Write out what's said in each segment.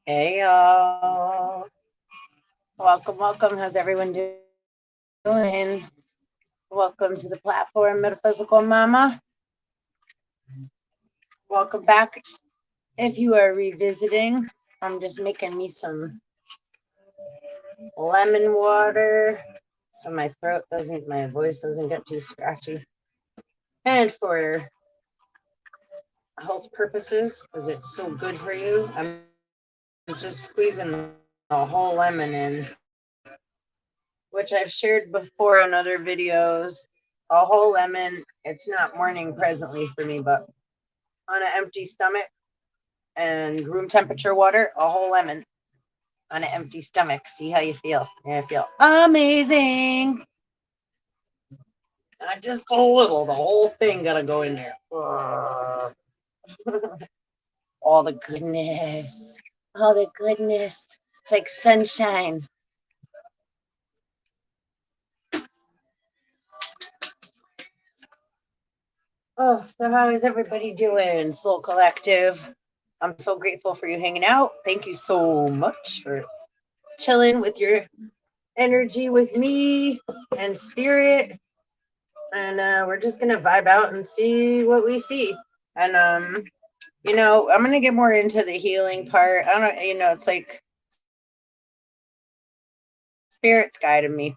Hey y'all. Welcome, welcome. How's everyone doing? Welcome to the platform, Metaphysical Mama. Welcome back. If you are revisiting, I'm just making me some lemon water so my voice doesn't get too scratchy. And for health purposes, because it's so good for you, I'm just squeezing the whole lemon in, which I've shared before in other videos. A whole lemon, it's not morning presently for me, but on an empty stomach and room temperature water, a whole lemon on an empty stomach. See how you feel. I feel amazing. Not just a little, the whole thing gotta go in there. All the goodness. All the goodness. It's like sunshine. Oh, so how is everybody doing, Soul Collective? I'm so grateful for you hanging out. Thank you so much for chilling with your energy with me and spirit. And we're just gonna vibe out and see what we see. And I'm gonna get more into the healing part. I don't, it's like spirit's guiding me.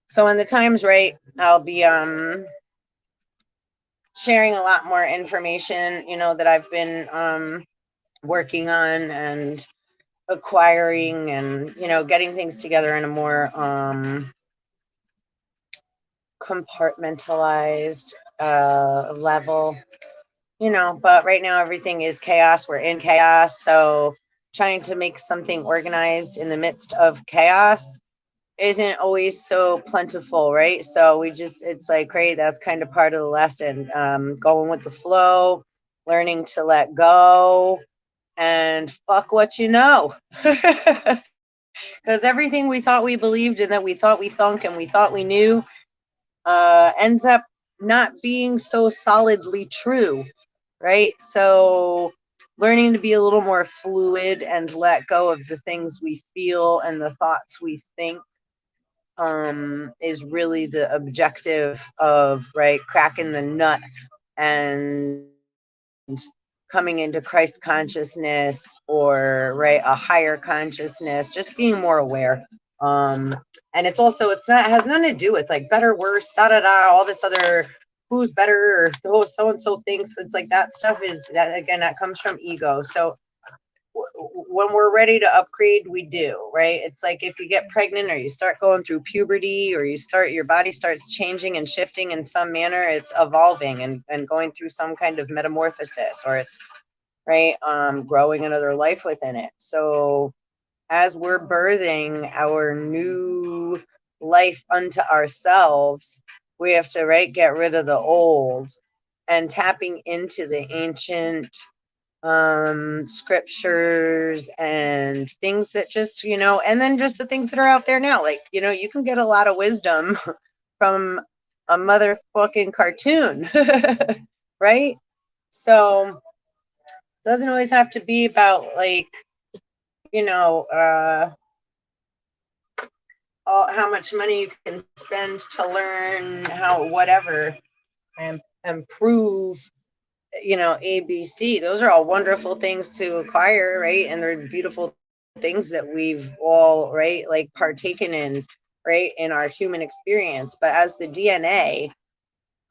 So when the time's right, I'll be sharing a lot more information, that I've been working on and acquiring, and getting things together in a more compartmentalized level. But right now everything is chaos. We're in chaos. So trying to make something organized in the midst of chaos isn't always so plentiful, right? So it's like, great, that's kind of part of the lesson. Going with the flow, learning to let go, and fuck what you know. Because everything we thought we believed and that we thought we thunk and we thought we knew ends up not being so solidly true, right? So learning to be a little more fluid and let go of the things we feel and the thoughts we think is really the objective of, right, cracking the nut and coming into Christ consciousness, or right, a higher consciousness, just being more aware. And it's not, it has nothing to do with like better, worse, da da da, all this other who's better, or so and so thinks. It's like that stuff is that, again, that comes from ego. So when we're ready to upgrade, we do, right? It's like if you get pregnant, or you start going through puberty, or your body starts changing and shifting in some manner, it's evolving and going through some kind of metamorphosis, or it's right, growing another life within it. So as we're birthing our new life unto ourselves, we have to, right, get rid of the old and tapping into the ancient scriptures and things that just, and then just the things that are out there now. Like, you can get a lot of wisdom from a motherfucking cartoon, right? So it doesn't always have to be about like, how much money you can spend to learn how whatever and improve, ABC. Those are all wonderful things to acquire, right? And they're beautiful things that we've all, right, like partaken in, right, in our human experience. But as the DNA,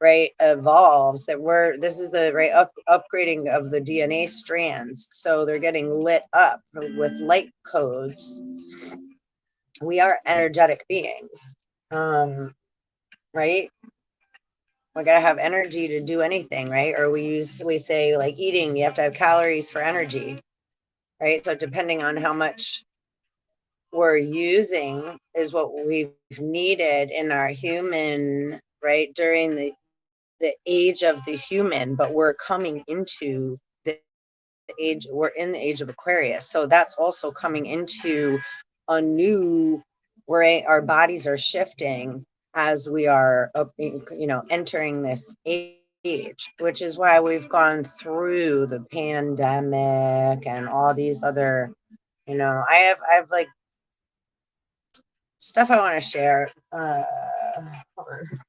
right, evolves, this is the right upgrading of the DNA strands. So they're getting lit up with light codes. We are energetic beings, right? We gotta have energy to do anything, right? Or we say like eating, you have to have calories for energy, right? So depending on how much we're using is what we've needed in our human, right, during the age of the human. But we're coming into the age, we're in the age of Aquarius, so that's also coming into a new, right, our bodies are shifting as we are entering this age, which is why we've gone through the pandemic and all these other You know, I have like stuff I want to share. Hold on.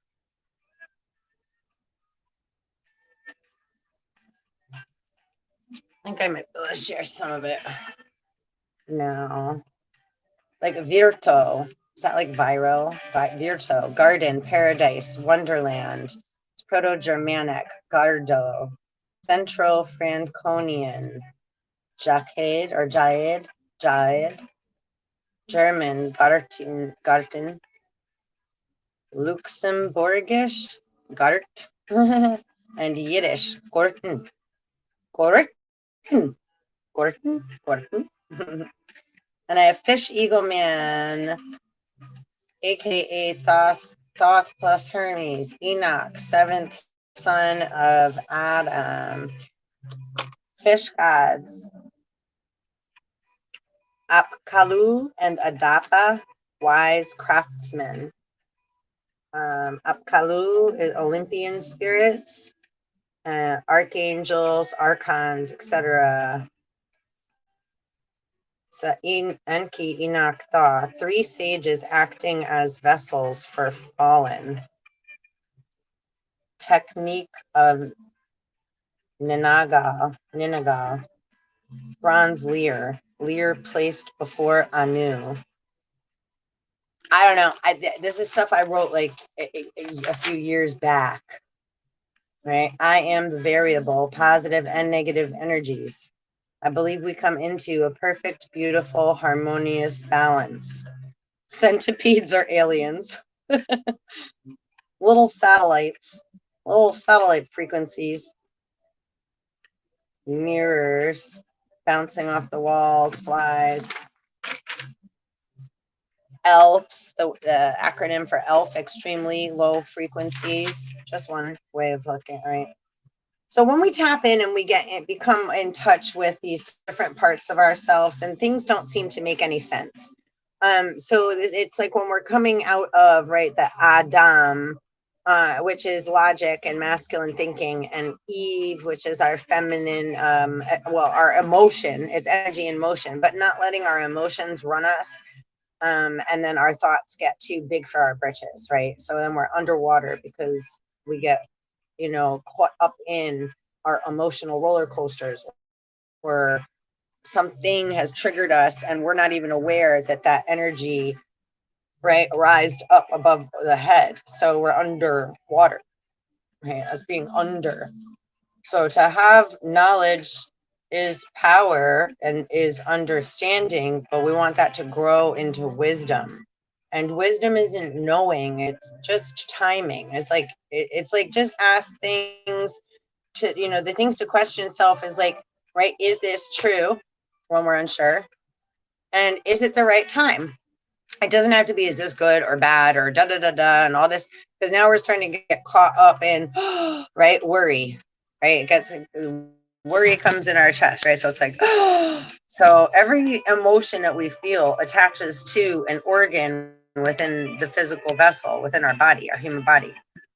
I think I might be able to share some of it. No, like Virto. Is that like Viro? Virto, garden, paradise, wonderland. It's Proto-Germanic, Gardo, Central Franconian, Jacade or Jaed, German, Garten, Luxembourgish, Gart, and Yiddish, Gorten, Gorten, Gorten, Gorten. And I have Fish Eagle Man, aka Thoth plus Hermes, Enoch, seventh son of Adam, fish gods, Apkallu and Adapa, wise craftsmen. Apkallu is Olympian spirits, archangels, archons, etc. So Enki, Enoch, Thoth, three sages acting as vessels for fallen. Technique of Ninagal, bronze lyre placed before Anu. I don't know. This is stuff I wrote like a few years back, right? I am the variable, positive and negative energies. I believe we come into a perfect, beautiful, harmonious balance. Centipedes are aliens. Little satellites, little satellite frequencies. Mirrors bouncing off the walls, flies. Elves, the acronym for ELF, extremely low frequencies. Just one way of looking, right? So when we tap in and we become in touch with these different parts of ourselves, and things don't seem to make any sense. So it's like when we're coming out of, right, the Adam, which is logic and masculine thinking, and Eve, which is our feminine, well, our emotion, it's energy and motion, but not letting our emotions run us. And then our thoughts get too big for our britches, right? So then we're underwater because we get, you know, caught up in our emotional roller coasters, or something has triggered us and we're not even aware that that energy, right, rised up above the head. So we're underwater, right, as being under. So to have knowledge is power and is understanding, but we want that to grow into wisdom. And wisdom isn't knowing, it's just timing. It's like just ask things to, you know, the things to question self is like, right, is this true when we're unsure? And is it the right time? It doesn't have to be, is this good or bad or da da da da and all this, because now we're starting to get caught up in, right, worry, right? It gets, worry comes in our chest, right? So it's like, so every emotion that we feel attaches to an organ within the physical vessel, within our body, our human body.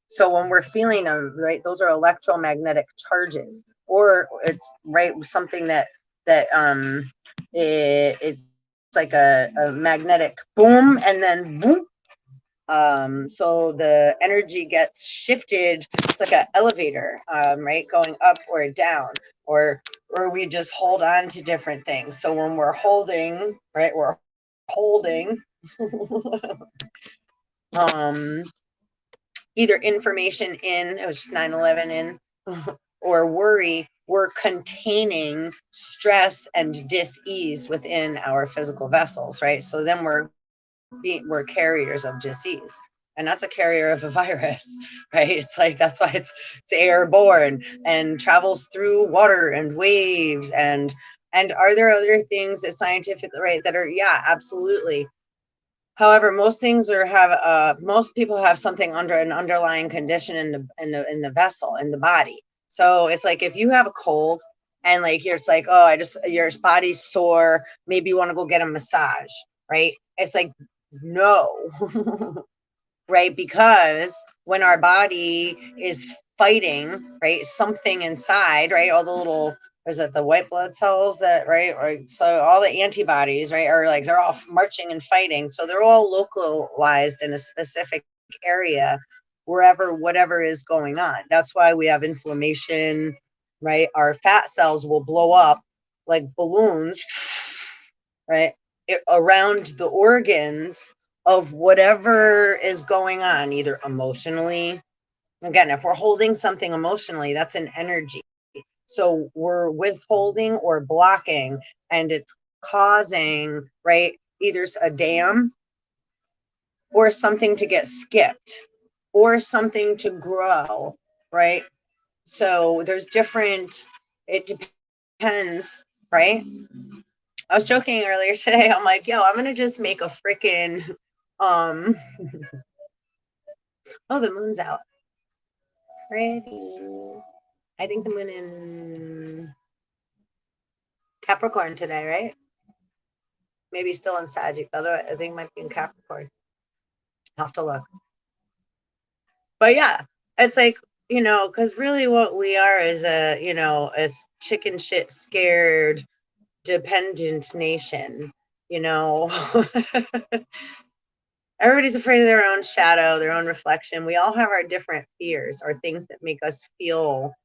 So when we're feeling them, right, those are electromagnetic charges, or it's, right, something it's like a magnetic boom and then boom. So the energy gets shifted. It's like an elevator, right, going up or down, or we just hold on to different things. So when we're holding, right, we're holding either information in, it was 9/11 in, or worry, we're containing stress and dis-ease within our physical vessels, right? So then we're carriers of disease, and that's a carrier of a virus, right? It's like, that's why it's airborne and travels through water and waves. And are there other things that scientifically, right, that are, yeah, absolutely. However, most things most people have something under an underlying condition in the vessel, in the body. So it's like, if you have a cold and like it's like, oh, your body's sore, maybe you want to go get a massage, right? It's like, no, right? Because when our body is fighting, right, something inside, right, all the little is it the white blood cells that, right? So all the antibodies, right, are like, they're all marching and fighting. So they're all localized in a specific area, wherever, whatever is going on. That's why we have inflammation, right? Our fat cells will blow up like balloons, right, around the organs of whatever is going on, either emotionally. Again, if we're holding something emotionally, that's an energy. So we're withholding or blocking, and it's causing, right, either a dam or something to get skipped or something to grow, right? So there's different, it depends, right? I was joking earlier today. I'm like, yo, I'm gonna just make a freaking oh, the moon's out. Pretty. I think the moon in Capricorn today, right? Maybe still in Sagittarius. Otherwise, I think it might be in Capricorn. I'll have to look. But yeah, it's like, because really what we are is a chicken shit scared, dependent nation, Everybody's afraid of their own shadow, their own reflection. We all have our different fears or things that make us feel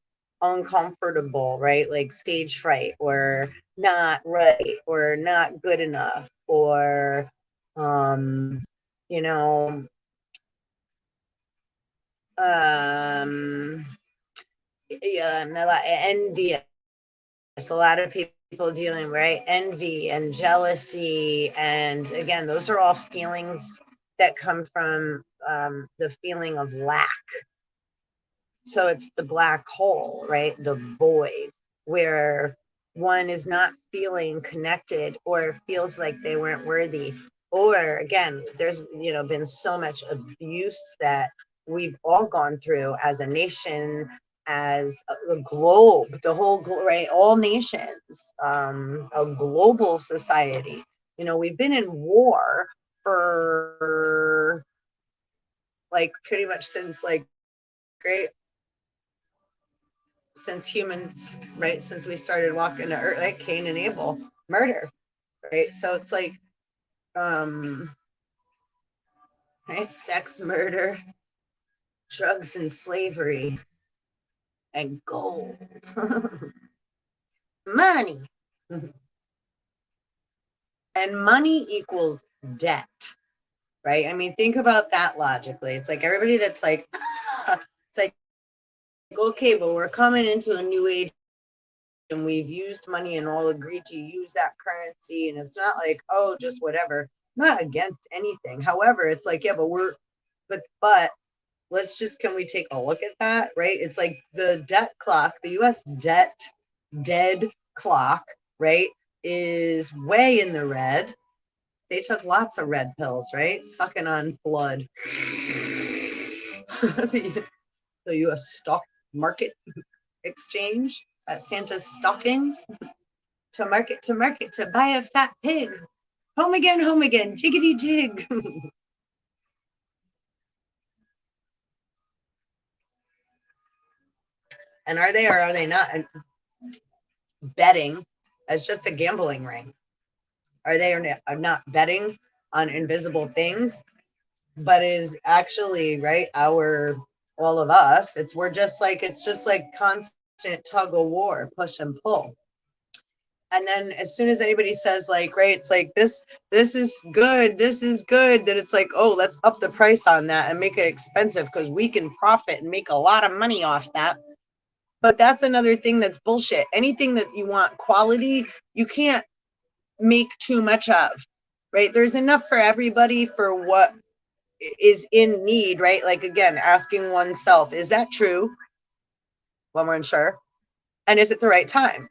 uncomfortable, right? Like stage fright, or not right, or not good enough, or you know envious. A lot of people dealing, right, envy and jealousy, and again, those are all feelings that come from the feeling of lack. So it's the black hole, right? The void, where one is not feeling connected or feels like they weren't worthy. Or again, there's, been so much abuse that we've all gone through as a nation, as a globe, the whole, right? All nations, a global society. We've been in war for like pretty much since like great since humans, right? Since we started walking the earth, like Cain and Abel, murder, right? So it's like, right? Sex, murder, drugs, and slavery, and gold, money, and money equals debt, right? I mean, think about that logically. It's like everybody that's like, it's like, okay, but we're coming into a new age, and we've used money and all agreed to use that currency, and it's not like, oh, just whatever. Not against anything. However, it's like, yeah, but let's just, can we take a look at that, right? It's like the debt clock, the US dead clock, right, is way in the red. They took lots of red pills, right? Sucking on blood. The US stock market exchange at Santa's stockings, to market, to buy a fat pig. Home again, jiggity jig. And are they or are they not betting as just a gambling ring? Are they or not betting on invisible things? But is actually, right, all of us, it's just like constant tug of war, push and pull. And then as soon as anybody says like, right, it's like this is good, that it's like, oh, let's up the price on that and make it expensive because we can profit and make a lot of money off that. But that's another thing that's bullshit. Anything that you want quality, you can't make too much of, right? There's enough for everybody for what is in need, right? Like, again, asking oneself, is that true when we're unsure? And is it the right time?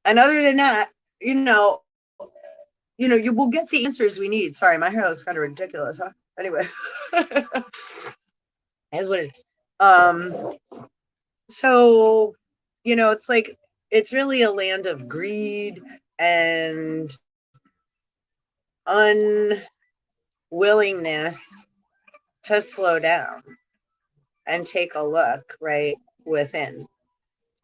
And other than that, you will get the answers we need. Sorry, my hair looks kind of ridiculous, huh? Anyway, that's what it is. So, it's like, it's really a land of greed and unwillingness to slow down and take a look right within.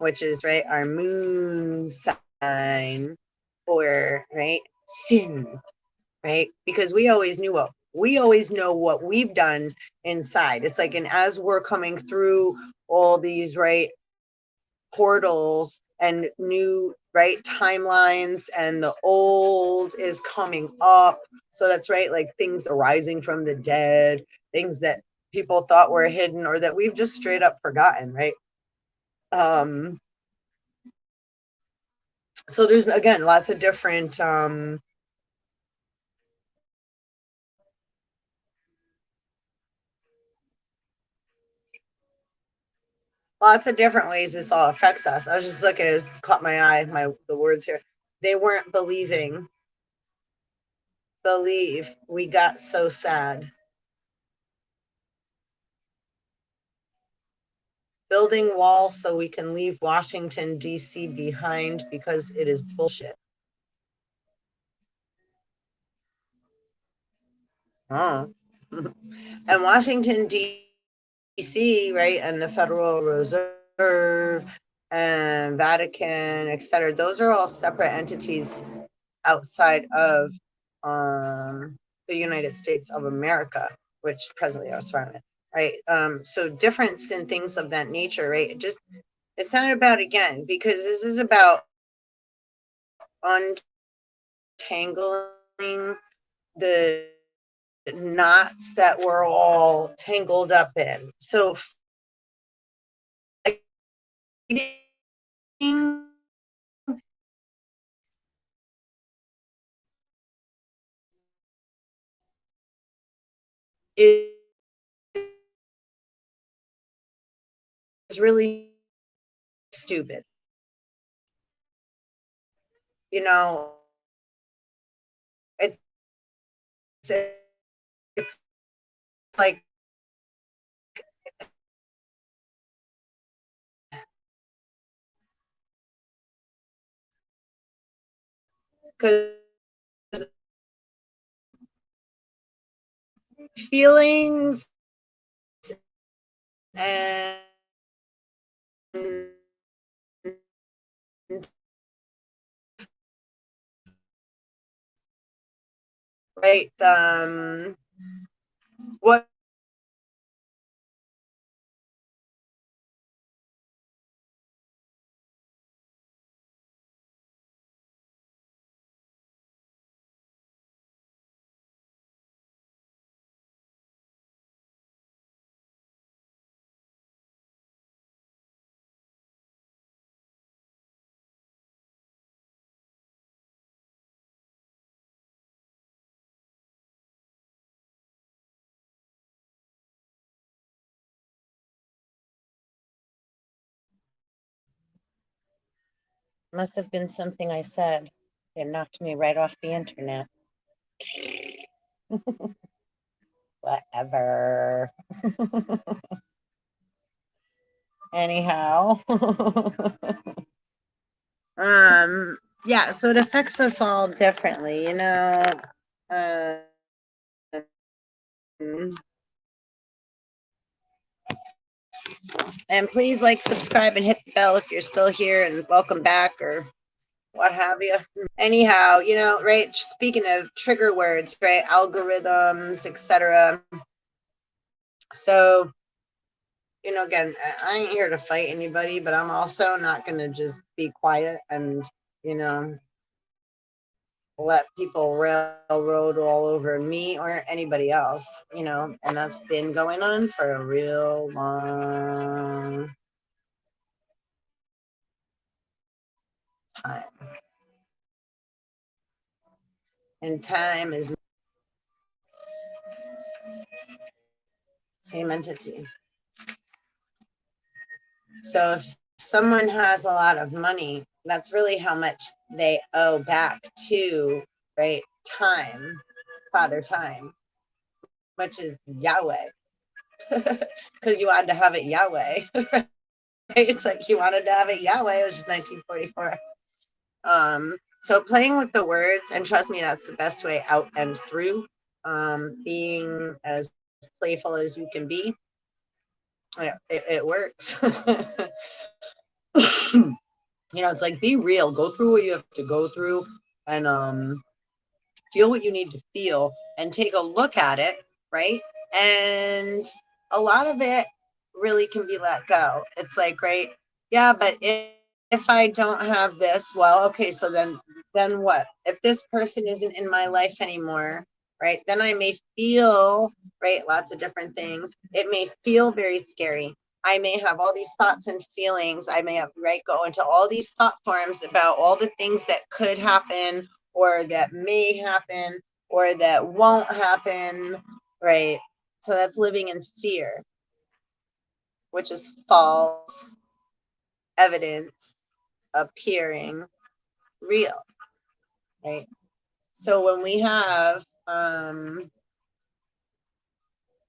which is, right, our moon sign, or, right, sin, right? Because we always know what we've done inside. It's like, and as we're coming through all these, right, portals and new, right, timelines, and the old is coming up. So that's right, like things arising from the dead, things that people thought were hidden or that we've just straight up forgotten, right? So there's, again, lots of different ways this all affects us. I was just looking, it caught my eye, the words here. They weren't believing. Believe. We got so sad. Building walls so we can leave Washington, D.C. behind because it is bullshit. Oh. And Washington, D.C., right, and the Federal Reserve and Vatican, etc., those are all separate entities outside of the United States of America, which presently are surrounded, right? So difference in things of that nature, right? It's not about, again, because this is about untangling the knots that we're all tangled up in. So is really stupid. You know, it's it's like, because feelings and right, what must have been something I said. It knocked me right off the internet. Whatever. Anyhow. Yeah, so it affects us all differently, you know. And please like, subscribe, and hit the bell if you're still here, and welcome back, or what have you. Anyhow, you know, right, speaking of trigger words, right, algorithms, etc. So, you know, again, I ain't here to fight anybody, but I'm also not going to just be quiet and, you know, let people railroad all over me or anybody else, you know, and that's been going on for a real long time. And time is same entity. So if someone has a lot of money, that's really how much they owe back to, right, time, Father Time, which is Yahweh. Because you wanted to have it Yahweh. Right? It's like you wanted to have it Yahweh. It was just 1944. So playing with the words, and trust me, that's the best way out and through. Being as playful as you can be. Yeah, it works. You know, it's like, be real, go through what you have to go through, and feel what you need to feel, and take a look at it, right? And a lot of it really can be let go. It's like, right, yeah, but if I don't have this, well, okay, so then what? If this person isn't in my life anymore, right, then I may feel, right, lots of different things. It may feel very scary. I may have all these thoughts and feelings. I may have, right, go into all these thought forms about all the things that could happen, or that may happen, or that won't happen, right? So that's living in fear, which is false evidence appearing real, right? So when we have,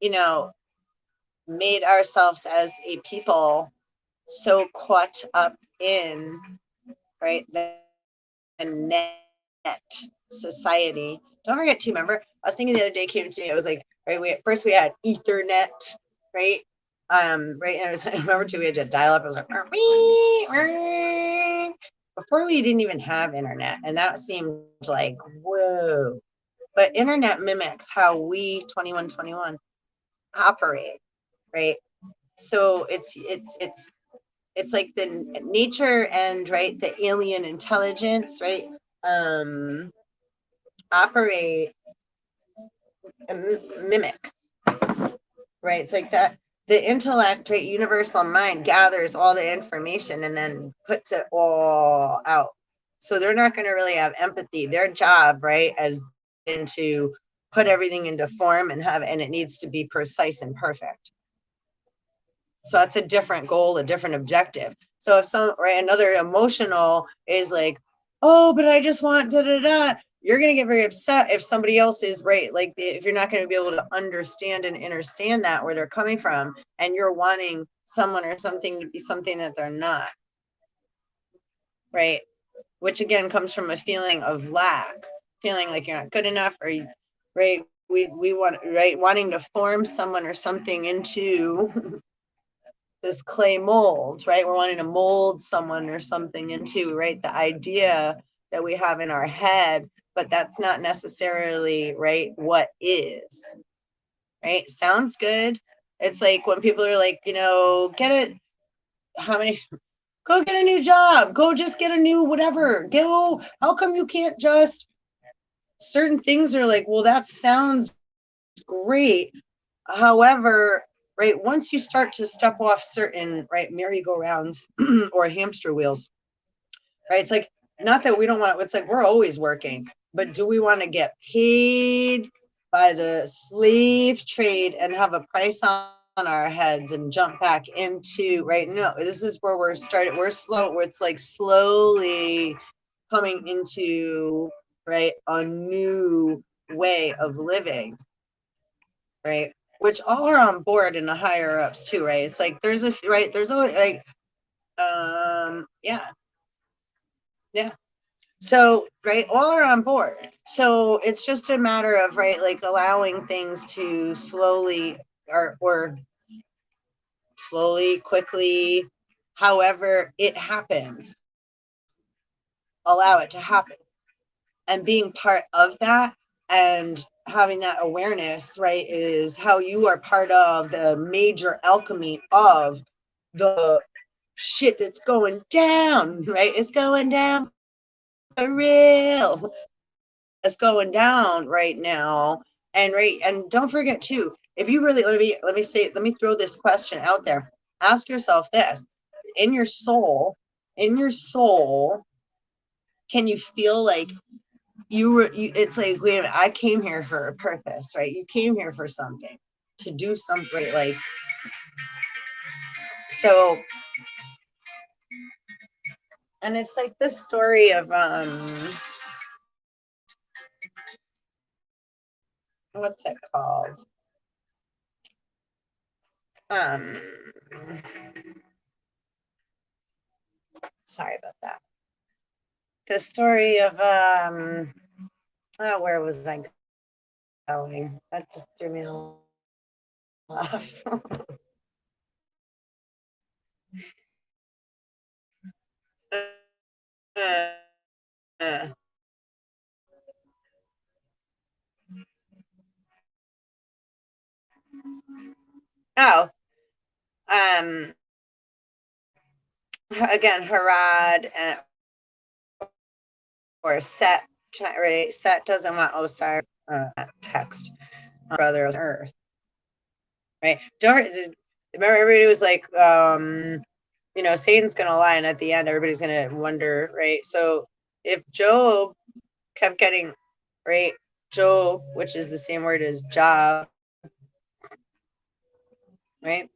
you know, made ourselves as a people so caught up in, right, the net society. Don't forget to remember, I was thinking the other day, came to me, it was like, right, first we had Ethernet, right? Right, and I was, I remember too, we had to dial up, it was like, before we didn't even have internet, and that seemed like, whoa. But internet mimics how we 2121 operate, right? So it's like the nature and, right, the alien intelligence, right, operate and mimic, right? It's like that the intellect, right, universal mind gathers all the information and then puts it all out. So they're not going to really have empathy. Their job, right, as into put everything into form and have, and it needs to be precise and perfect. So that's a different goal, a different objective. So if some, right, another emotional is like, oh, but I just want da da da, you're going to get very upset if somebody else is, right, like if you're not going to be able to understand and understand that where they're coming from, and you're wanting someone or something to be something that they're not, right? Which again comes from a feeling of lack, feeling like you're not good enough, or right, we want, right, wanting to form someone or something into this clay mold, right? We're wanting to mold someone or something into, right, the idea that we have in our head, but that's not necessarily, right, what is, right? Sounds good. It's like when people are like, you know, get it, how many, go get a new job, go just get a new whatever, go, how come you can't just, certain things are like, well, that sounds great. However, right, once you start to step off certain, right, merry-go-rounds or hamster wheels, right, it's like, not that we don't want, it's like we're always working, but do we want to get paid by the slave trade and have a price on our heads and jump back into, right? No, this is where we're starting, we're slow, where it's like slowly coming into, right, a new way of living, right? Which all are on board in the higher ups too, right? It's like there's a, right, there's always like, yeah, yeah. So, right, all are on board. So it's just a matter of, right, like allowing things to slowly, or slowly, quickly, however it happens, allow it to happen, and being part of that, and having that awareness, right, is how you are part of the major alchemy of the shit that's going down, right? It's going down for real. It's going down right now. And right, and don't forget too, if you really, let me throw this question out there. Ask yourself this: in your soul, can you feel like it's like, wait a minute, I came here for a purpose, right? You came here for something, to do something, right? Like, so, and it's like this story of what's it called? Um Sorry about that. The story of oh, where was I going? That just threw me off. uh, oh, um, again, Harad or Set, right? Set doesn't want Osiris text, brother of Earth, right? Don't remember everybody was like, Satan's gonna lie, and at the end, everybody's gonna wonder, right? So if Job kept getting, right, Job, which is the same word as job, right?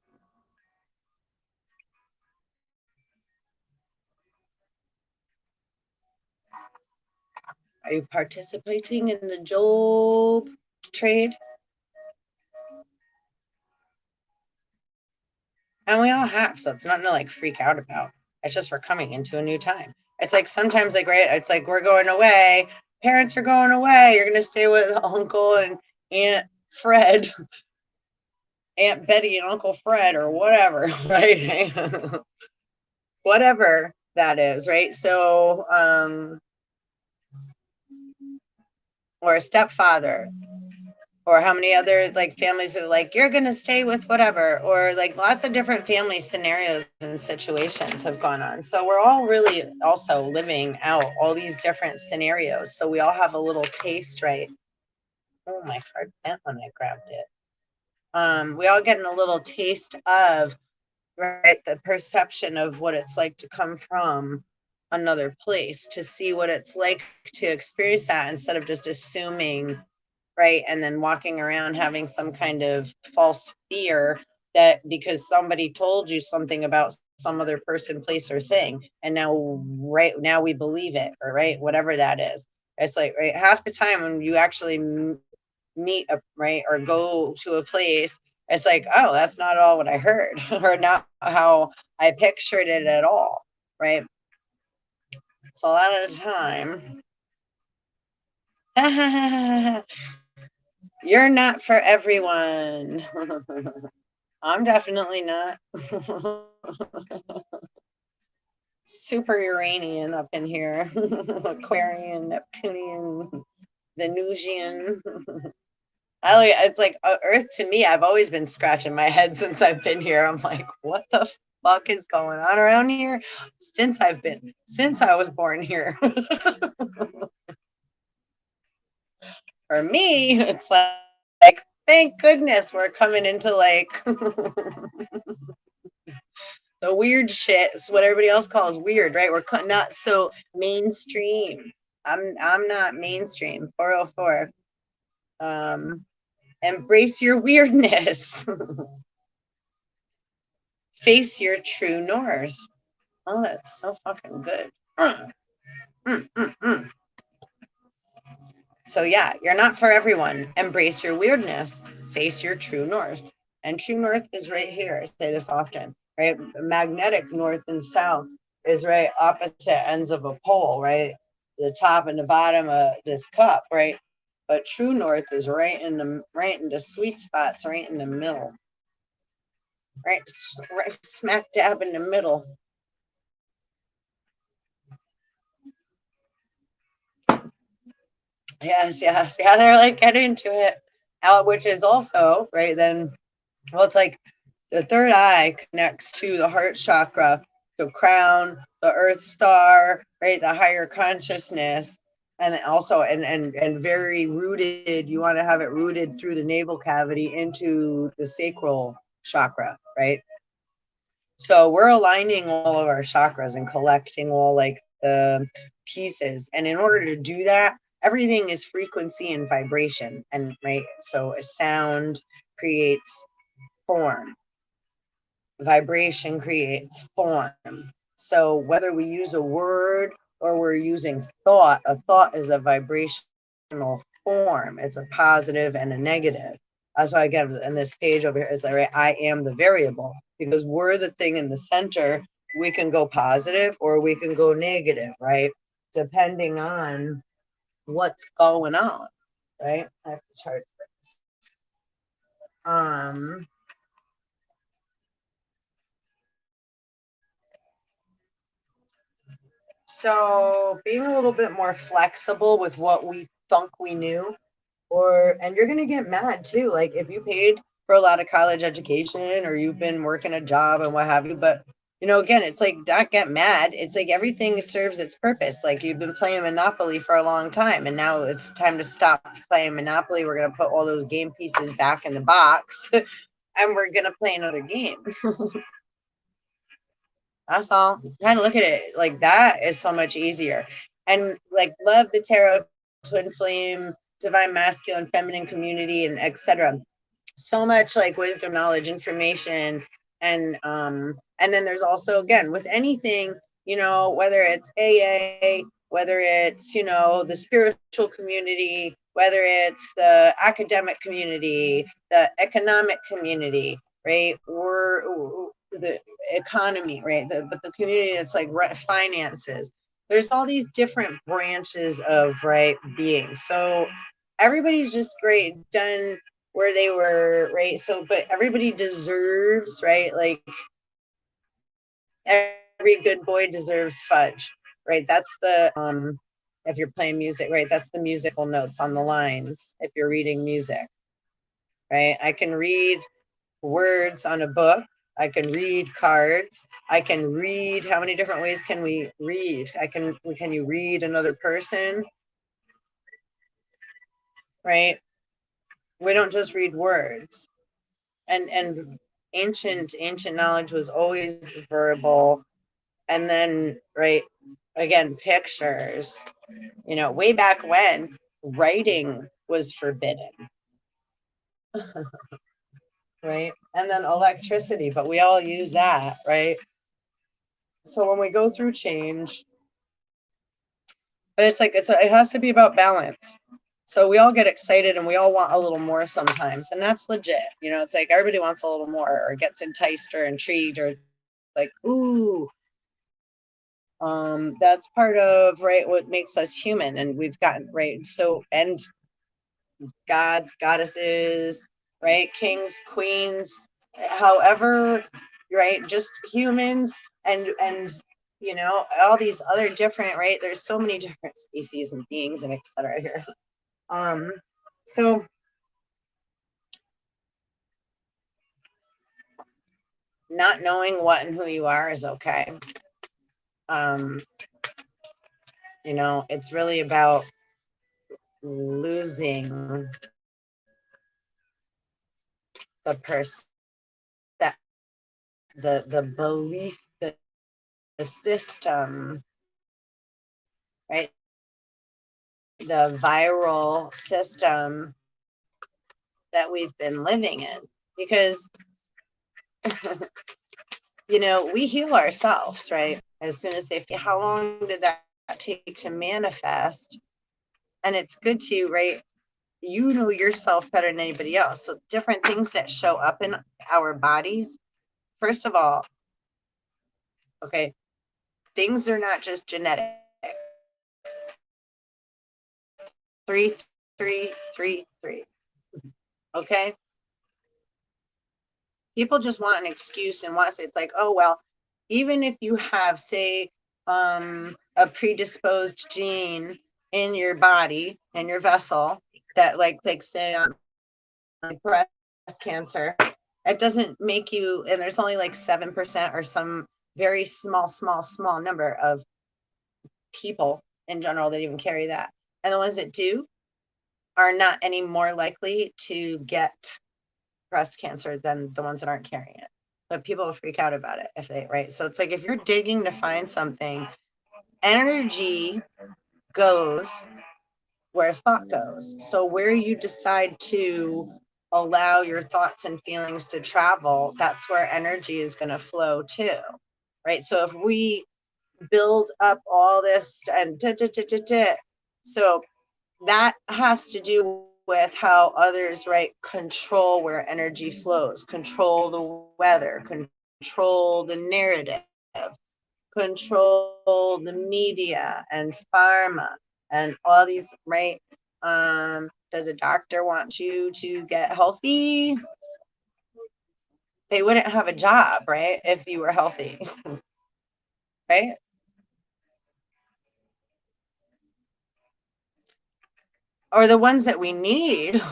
Are you participating in the Job trade? And we all have, so it's nothing to like freak out about. It's just we're coming into a new time. It's like sometimes, like, right, it's like we're going away, parents are going away, you're gonna stay with Uncle and Aunt Fred, Aunt Betty and Uncle Fred, or whatever, right? Whatever that is, right? So, or a stepfather, or how many other like families are like, you're gonna stay with whatever, or like lots of different family scenarios and situations have gone on. So we're all really also living out all these different scenarios. So we all have a little taste, right? Oh, my card bent when I grabbed it. We all getting a little taste of, right, the perception of what it's like to come from another place, to see what it's like to experience that instead of just assuming, right, and then walking around having some kind of false fear that because somebody told you something about some other person, place, or thing, and now right now we believe it, or right, whatever that is. It's like, right, half the time when you actually meet a, right, or go to a place, it's like, oh, that's not all what I heard, or not how I pictured it at all, right? So a lot of the time, you're not for everyone. I'm definitely not. Super Uranian up in here. Aquarian, Neptunian, Venusian. It's like Earth to me. I've always been scratching my head since I've been here. I'm like, what the fuck is going on around here? Since I was born here. For me, it's like, thank goodness we're coming into like the weird shit. It's what everybody else calls weird, right? We're not so mainstream. I'm not mainstream. 404. Embrace your weirdness. Face your true north. Oh, that's so fucking good. Mm, mm, mm. So yeah, you're not for everyone. Embrace your weirdness. Face your true north. And true north is right here. I say this often, right? Magnetic north and south is right opposite ends of a pole, right? The top and the bottom of this cup, right? But true north is right in the sweet spots, right in the middle, right smack dab in the middle. Yes, yes, yeah. They're like, get into it, which is also right then. Well, it's like the third eye connects to the heart chakra, the crown, the earth star, right? The higher consciousness. And also, and very rooted, you want to have it rooted through the navel cavity into the sacral chakra, right? So we're aligning all of our chakras and collecting all like the pieces. And in order to do that, everything is frequency and vibration. And right, so a sound creates form. Vibration creates form. So whether we use a word or we're using thought, a thought is a vibrational form. It's a positive and a negative. That's why again, in this page over here is like, right, I am the variable, because we're the thing in the center. We can go positive or we can go negative, right? Depending on what's going on, right? I have to chart this. So being a little bit more flexible with what we thunk we knew, and you're gonna get mad too. Like if you paid for a lot of college education or you've been working a job and what have you, but again, it's like don't get mad. It's like everything serves its purpose. Like you've been playing Monopoly for a long time and now it's time to stop playing Monopoly. We're gonna put all those game pieces back in the box and we're gonna play another game. That's all. Kind of look at it like that is so much easier. And like love the tarot, twin flame, divine masculine, feminine community, and etc. So much like wisdom, knowledge, information, and then there's also again with anything, whether it's AA, whether it's the spiritual community, whether it's the academic community, the economic community, right? Or the economy, right? But the community that's like finances. There's all these different branches of being. So everybody's just great, done where they were, right? So, but everybody deserves, right? Like every good boy deserves fudge, right? That's the if you're playing music, right? That's the musical notes on the lines if you're reading music, right? I can read words on a book. I can read cards. I can read. How many different ways can we read? Can you read another person? Right? We don't just read words. And ancient knowledge was always verbal. And then, right, again, pictures. Way back when writing was forbidden. Right? And then electricity, but we all use that, right? So when we go through change, but it's like it has to be about balance. So we all get excited and we all want a little more sometimes, and that's legit. It's like everybody wants a little more, or gets enticed or intrigued, or like, ooh, that's part of what makes us human, and we've gotten right. So, and gods, goddesses, right, kings, queens, however, right, just humans, and all these other different, right, there's so many different species and beings and etc. here. So not knowing what and who you are is okay. It's really about losing the person, that the belief, the system, right, the viral system that we've been living in, because we heal ourselves, right, as soon as they feel. How long did that take to manifest? And it's good to, right, you know yourself better than anybody else. So different things that show up in our bodies, first of all, okay, things are not just genetic. 3 3 3 3. Okay, people just want an excuse and want to say, it's like, oh well, even if you have, say, a predisposed gene in your body, in your vessel, that like say breast cancer, it doesn't make you, and there's only like 7% or some very small number of people in general that even carry that, and the ones that do are not any more likely to get breast cancer than the ones that aren't carrying it. But people will freak out about it if they, right? So it's like, if you're digging to find something, energy goes where thought goes. So where you decide to allow your thoughts and feelings to travel, that's where energy is going to flow too, right? So if we build up all this and so that has to do with how others, right, control where energy flows, control the weather, control the narrative, control the media and pharma and all these, right? Does a doctor want you to get healthy? They wouldn't have a job, right, if you were healthy. Right? or the ones that we need,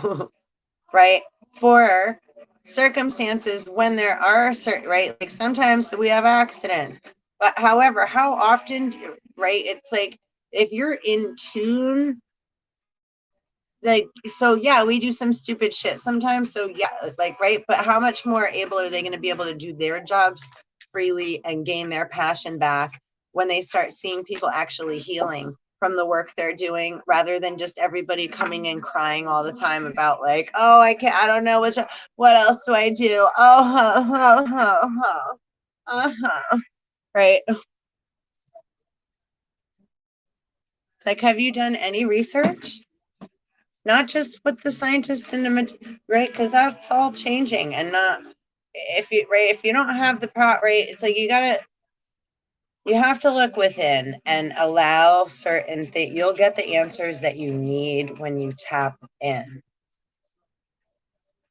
right? For circumstances when there are certain, right? Like sometimes we have accidents, but however, how often, right? It's like if you're in tune, like, so yeah, we do some stupid shit sometimes. So yeah, like, right. But how much more able are they going to be able to do their jobs freely and gain their passion back when they start seeing people actually healing from the work they're doing, rather than just everybody coming in crying all the time about like, oh, I can't, I don't know what else do I do? Oh, right. It's like, have you done any research? Not just with the scientists and the, right? Because that's all changing, and not, if you, right, if you don't have the pot, right, it's like you have to look within and allow certain things. You'll get the answers that you need when you tap in,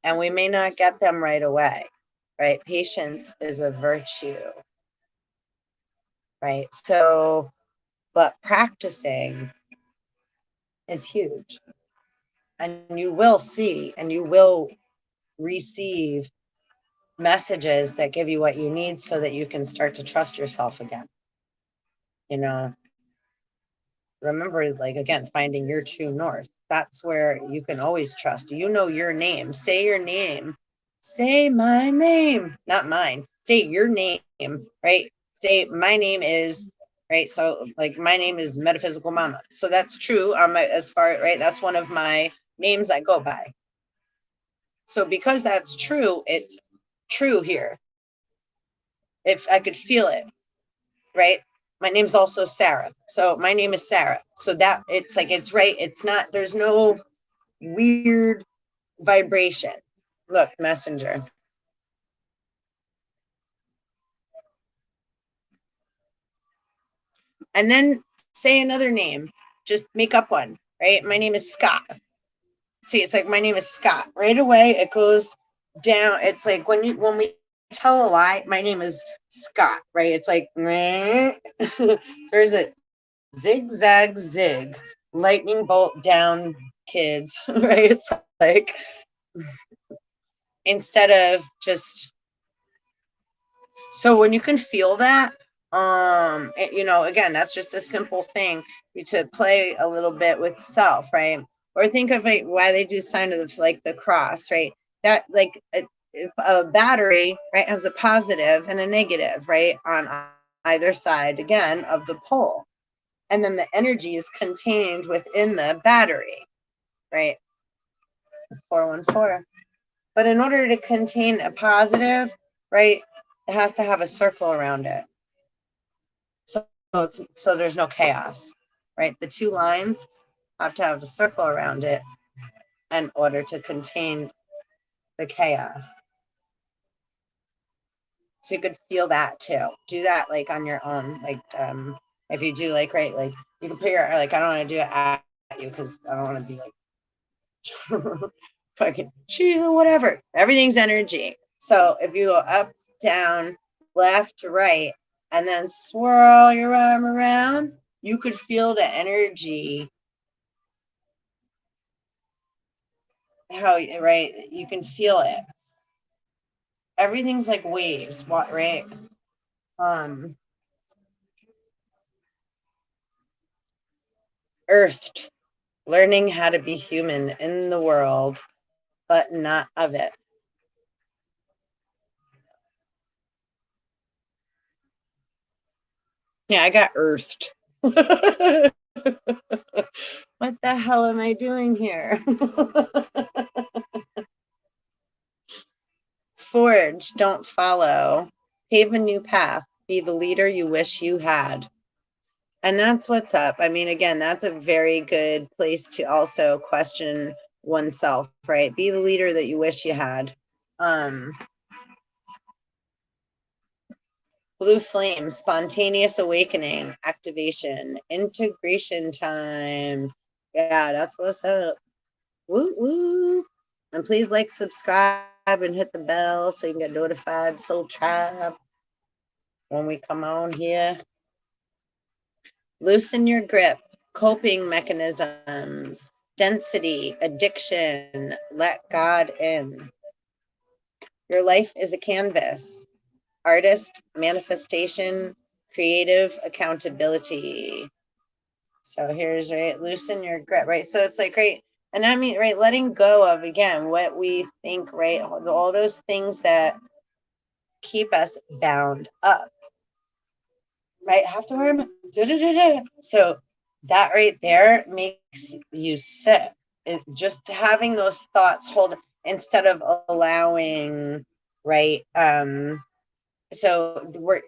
and we may not get them right away, right? Patience is a virtue, right? So, but practicing is huge, and you will see and you will receive messages that give you what you need so that you can start to trust yourself again. You know, remember, like, again, finding your true north. That's where you can always trust. You know your name. Say your name. Say my name, not mine. Say your name, right? Say my name is, right? So like my name is Metaphysical Mama. So that's true. As far, right? That's one of my names I go by. So because that's true, it's true here. If I could feel it, right? My name's also Sarah. So my name is Sarah. So that it's like, it's right. It's not, there's no weird vibration. Look, messenger. And then say another name. Just make up one, right? My name is Scott. See, it's like my name is Scott. Right away, it goes down. It's like when we tell a lie, my name is Scott, right? It's like there's a zigzag zig, lightning bolt down, kids, right? It's like, instead of just, so when you can feel that, again, that's just a simple thing to play a little bit with self, right? Or think of it, why they do sign of like the cross, right? That like a battery, right, has a positive and a negative, right, on either side, again, of the pole. And then the energy is contained within the battery, right? 414. But in order to contain a positive, right, it has to have a circle around it. So there's no chaos, right? The two lines have to have a circle around it in order to contain the chaos. So you could feel that too. Do that like on your own. Like if you do like, right, like you can put your, like, I don't want to do it at you because I don't want to be like fucking cheese or whatever. Everything's energy. So if you go up, down, left, right, and then swirl your arm around, you could feel the energy. How, right? You can feel it. Everything's like waves, right? Earthed, learning how to be human in the world, but not of it. Yeah, I got earthed. What the hell am I doing here? Forge, don't follow. Pave a new path. Be the leader you wish you had. And that's what's up. I mean, again, that's a very good place to also question oneself, right? Be the leader that you wish you had. Blue flame, spontaneous awakening, activation, integration time. Yeah, that's what's up. Woo woo. And please like, subscribe, and hit the bell so you can get notified. Soul Tribe when we come on here. Loosen your grip, coping mechanisms. density, addiction, let God in. Your life is a canvas. Artist, manifestation, creative accountability. So here's, right, loosen your grip, right? So it's like, right, and I mean, right, letting go of, again, what we think, right, all those things that keep us bound up, right? Have to learn, so that right there makes you sick. Just having those thoughts hold, instead of allowing, right, so we're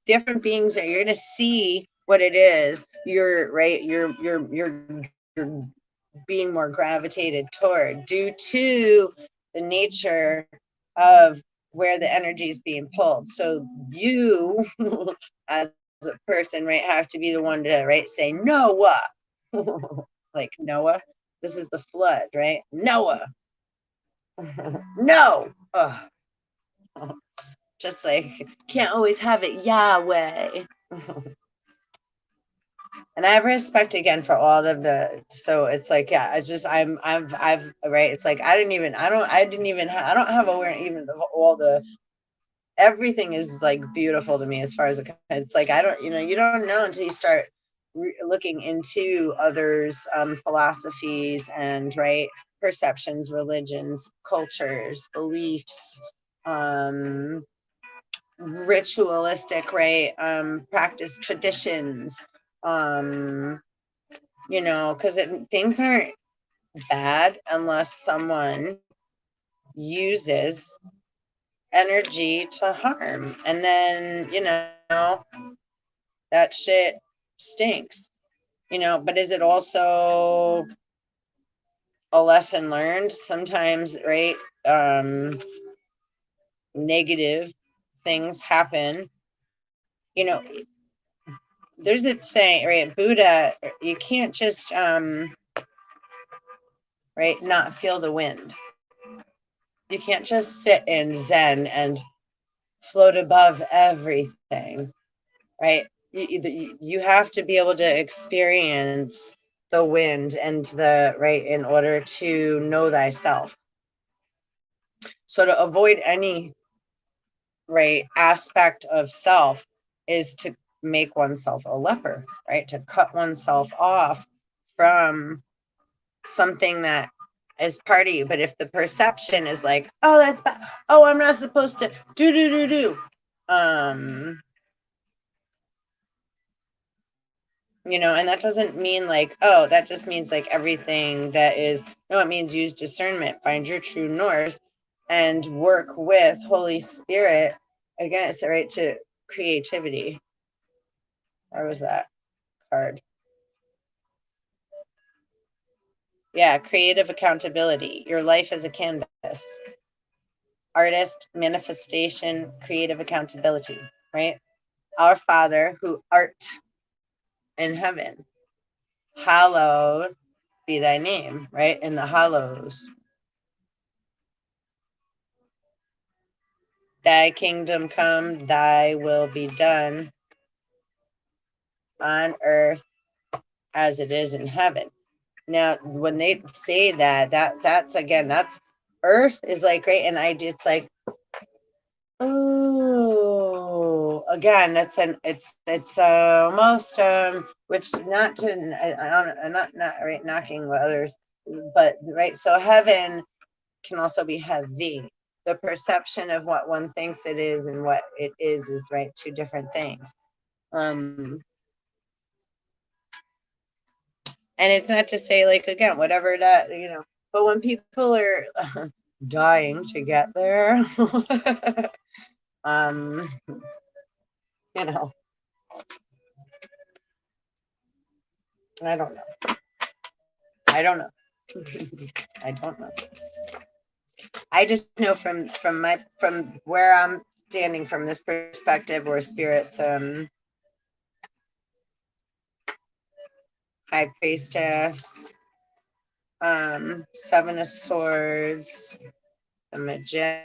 different beings that you're going to see what it is you're, right, you're being more gravitated toward, due to the nature of where the energy is being pulled. So you as a person, right, have to be the one to, right, say Noah. Like Noah, this is the flood, right? Noah. No. Ugh. Just like, can't always have it Yahweh. And I have respect again for all of the, so it's like, yeah, it's just, I've, right, it's like, I didn't I don't have awareness even of all the, everything is like beautiful to me as far as it's like, I don't, you don't know until you start looking into others' philosophies and, right, perceptions, religions, cultures, beliefs, ritualistic, right, practice, traditions, because things aren't bad unless someone uses energy to harm, and then that shit stinks, but is it also a lesson learned? Sometimes, right, negative things happen. There's that saying, right, Buddha, you can't just right, not feel the wind. You can't just sit in Zen and float above everything, right? You have to be able to experience the wind and the, right, in order to know thyself. So to avoid any, right, aspect of self is to make oneself a leper, right? To cut oneself off from something that is part of you. But if the perception is like, oh, that's bad, oh, I'm not supposed to do, and that doesn't mean like, oh, that just means like everything that is, no, it means use discernment, find your true north, and work with Holy Spirit. Again, it's right to creativity. Where was that card? Yeah, creative accountability. Your life is a canvas. Artist, manifestation, creative accountability, right? Our Father who art in heaven, hallowed be thy name, right? In the hollows. Thy kingdom come, thy will be done on earth as it is in heaven. Now, when they say that's again, that's earth is like, right, and it's like, oh, again, it's almost which, not to, I'm not right, knocking what others, but right, so heaven can also be heavy. The perception of what one thinks it is and what it is right, two different things. And it's not to say, like, again, whatever that, but when people are dying to get there, um, you know, I don't know. I don't know. I don't know. I just know from where I'm standing from this perspective, where spirits, high priestess, seven of swords, the magician,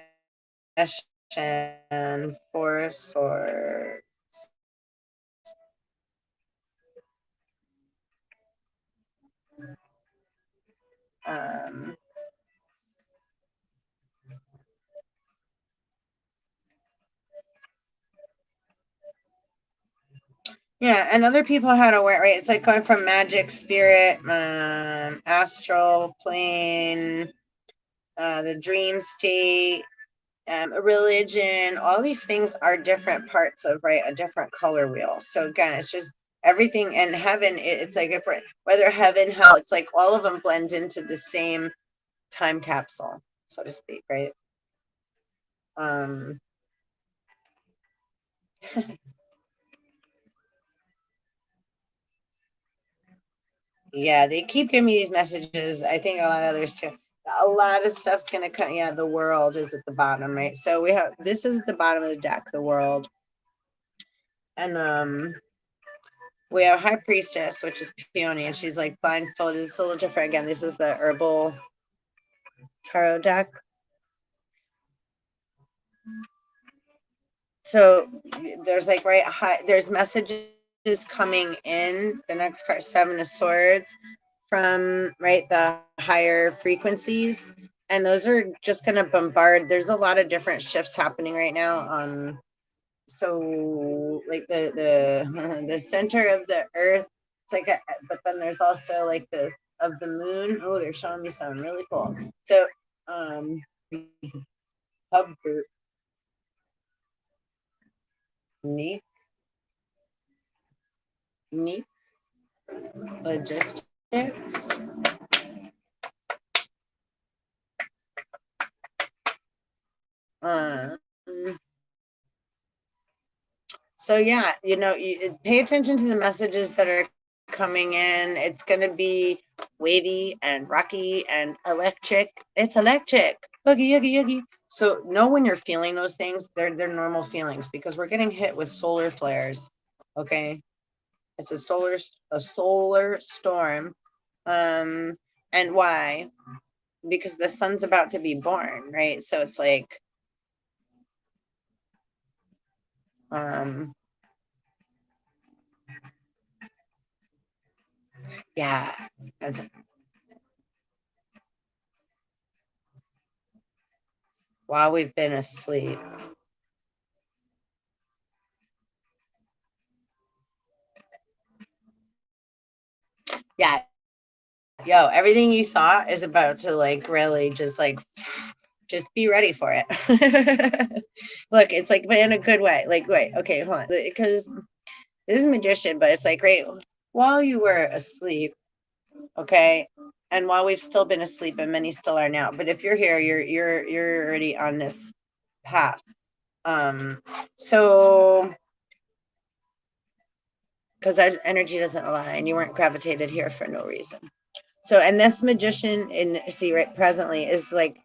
four of swords. Yeah, and other people had to wear, right? It's like going from magic, spirit, astral plane, the dream state, religion. All these things are different parts of, right, a different color wheel. So again, it's just everything. And heaven, it's like different, whether heaven, hell, it's like all of them blend into the same time capsule, so to speak, right? Yeah, they keep giving me these messages. I think a lot of others too. A lot of stuff's gonna come. Yeah, the world is at the bottom, right? So we have, this is at the bottom of the deck, the world, and we have High Priestess, which is Peony, and she's like blindfolded. It's a little different. Again, this is the herbal tarot deck. So there's like, right, there's messages coming in. The next card, Seven of Swords, from, right, the higher frequencies, and those are just going to bombard. There's a lot of different shifts happening right now. So like the center of the earth, it's like but then there's also like the of the moon. Oh, they're showing me something really cool. So hub group, neat logistics. um So yeah, you pay attention to the messages that are coming in. It's going to be wavy and rocky and electric. It's electric. Boogie, yoogie, yoogie. So know when you're feeling those things, they're normal feelings, because we're getting hit with solar flares. Okay, it's a solar storm. And why? Because the sun's about to be born, right? So it's like, yeah, that's, while we've been asleep. Yeah. Yo, everything you thought is about to like really just be ready for it. Look, it's like, but in a good way. Like, wait, okay, hold on. Because this is magician, but it's like, right, while you were asleep, okay, and while we've still been asleep, and many still are now. But if you're here, you're already on this path. So because that energy doesn't align, you weren't gravitated here for no reason. So, and this magician in, see, right, presently is like,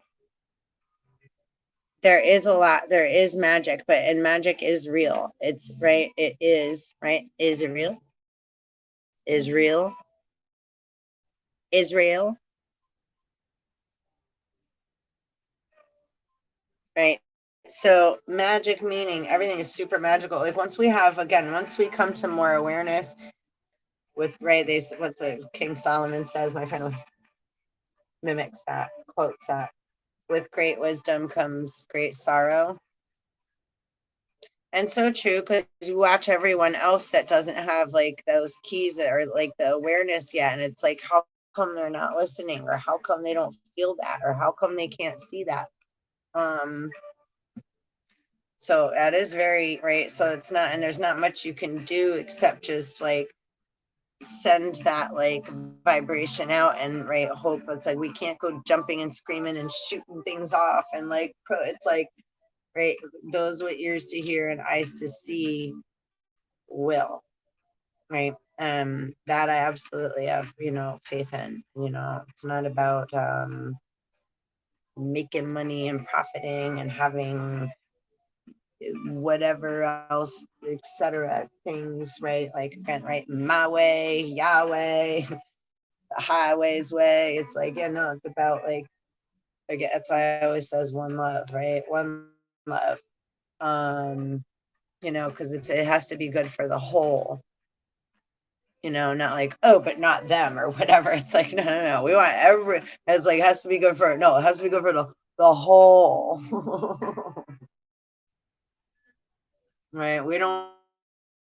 there is a lot, there is magic, but, and magic is real. It's right. It is, right. Is it real? Israel. Israel. Right. So magic, meaning everything is super magical. Like once we have, again, once we come to more awareness with, right, they, what's the King Solomon says, my friend mimics that, quotes that, with great wisdom comes great sorrow. And so true, because you watch everyone else that doesn't have like those keys that are like the awareness yet. And it's like, how come they're not listening, or how come they don't feel that, or how come they can't see that? So that is very right. So it's not, and there's not much you can do except just like send that like vibration out and, right, hope. It's like we can't go jumping and screaming and shooting things off and like, it's like, right, those with ears to hear and eyes to see will, right. That I absolutely have, faith in. It's not about making money and profiting and having whatever else, etc. things, right? Like, again, right, my way, Yahweh, the highway's way. It's like, yeah, no, it's about like, again, that's why I always says one love, right? One love. Because it has to be good for the whole. You know, not like, oh, but not them or whatever. It's like, no, no, no. We want every, it's like, has to be good for, no, it has to be good for the whole. Right? We don't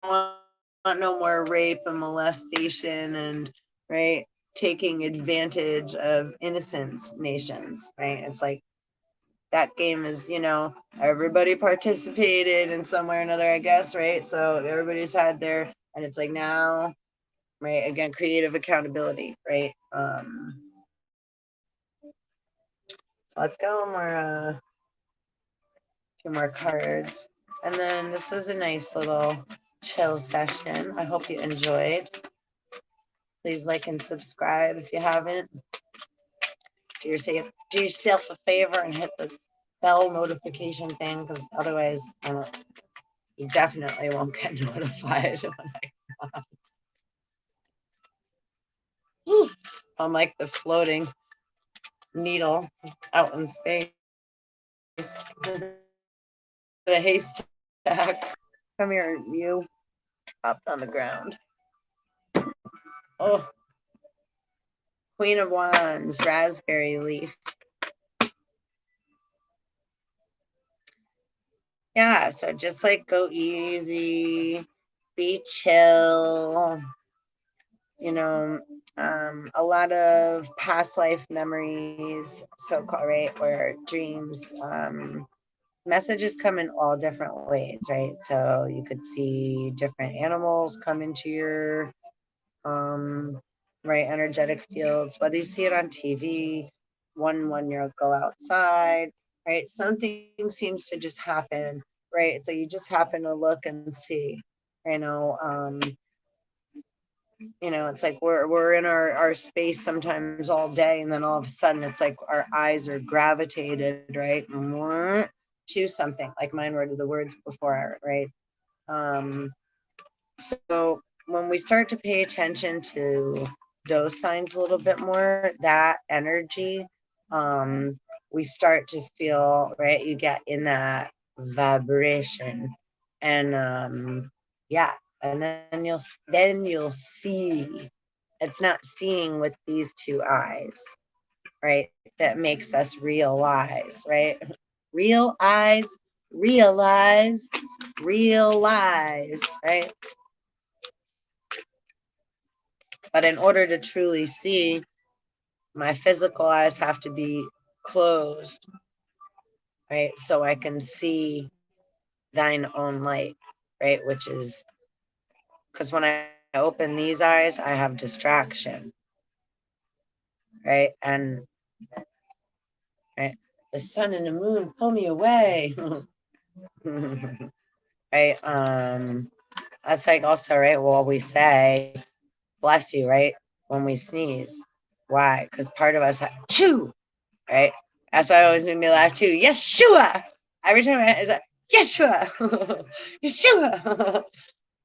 want no more rape and molestation and, right, taking advantage of innocence nations, right? It's like, that game is, you know, everybody participated in some way or another, I guess, right? So everybody's had their, and it's like now, right, again, creative accountability, right? So let's go one more, few more cards. And then this was a nice little chill session. I hope you enjoyed. Please like and subscribe if you haven't. Do yourself a favor and hit the bell notification thing, because otherwise you definitely won't get notified when I'm like the floating needle out in space. The haystack. Come here, you. Dropped on the ground. Oh, Queen of Wands, raspberry leaf. Yeah, so just like go easy, be chill, you know, a lot of past life memories, so called, right, or dreams. Messages come in all different ways, right? So you could see different animals come into your right, energetic fields, whether you see it on TV, one year go outside, right? Something seems to just happen, right? So you just happen to look and see, you know, it's like we're in our space sometimes all day, and then all of a sudden it's like our eyes are gravitated, right, to something. Like mine were to the words before, right? So when we start to pay attention to those signs a little bit more, that energy, we start to feel, right, you get in that vibration, and yeah, and then you'll see. It's not seeing with these two eyes, right, that makes us realize, right? Real eyes, realize, realize, right? But in order to truly see, my physical eyes have to be closed, right? So I can see thine own light, right? Which is because when I open these eyes, I have distraction, right? And right, the sun and the moon pull me away, right? That's like also, right? Well, we say, bless you, right? When we sneeze. Why? Because part of us, chew, right? That's why it always made me laugh too. Yeshua! Every time it's like, Yeshua! Yeshua!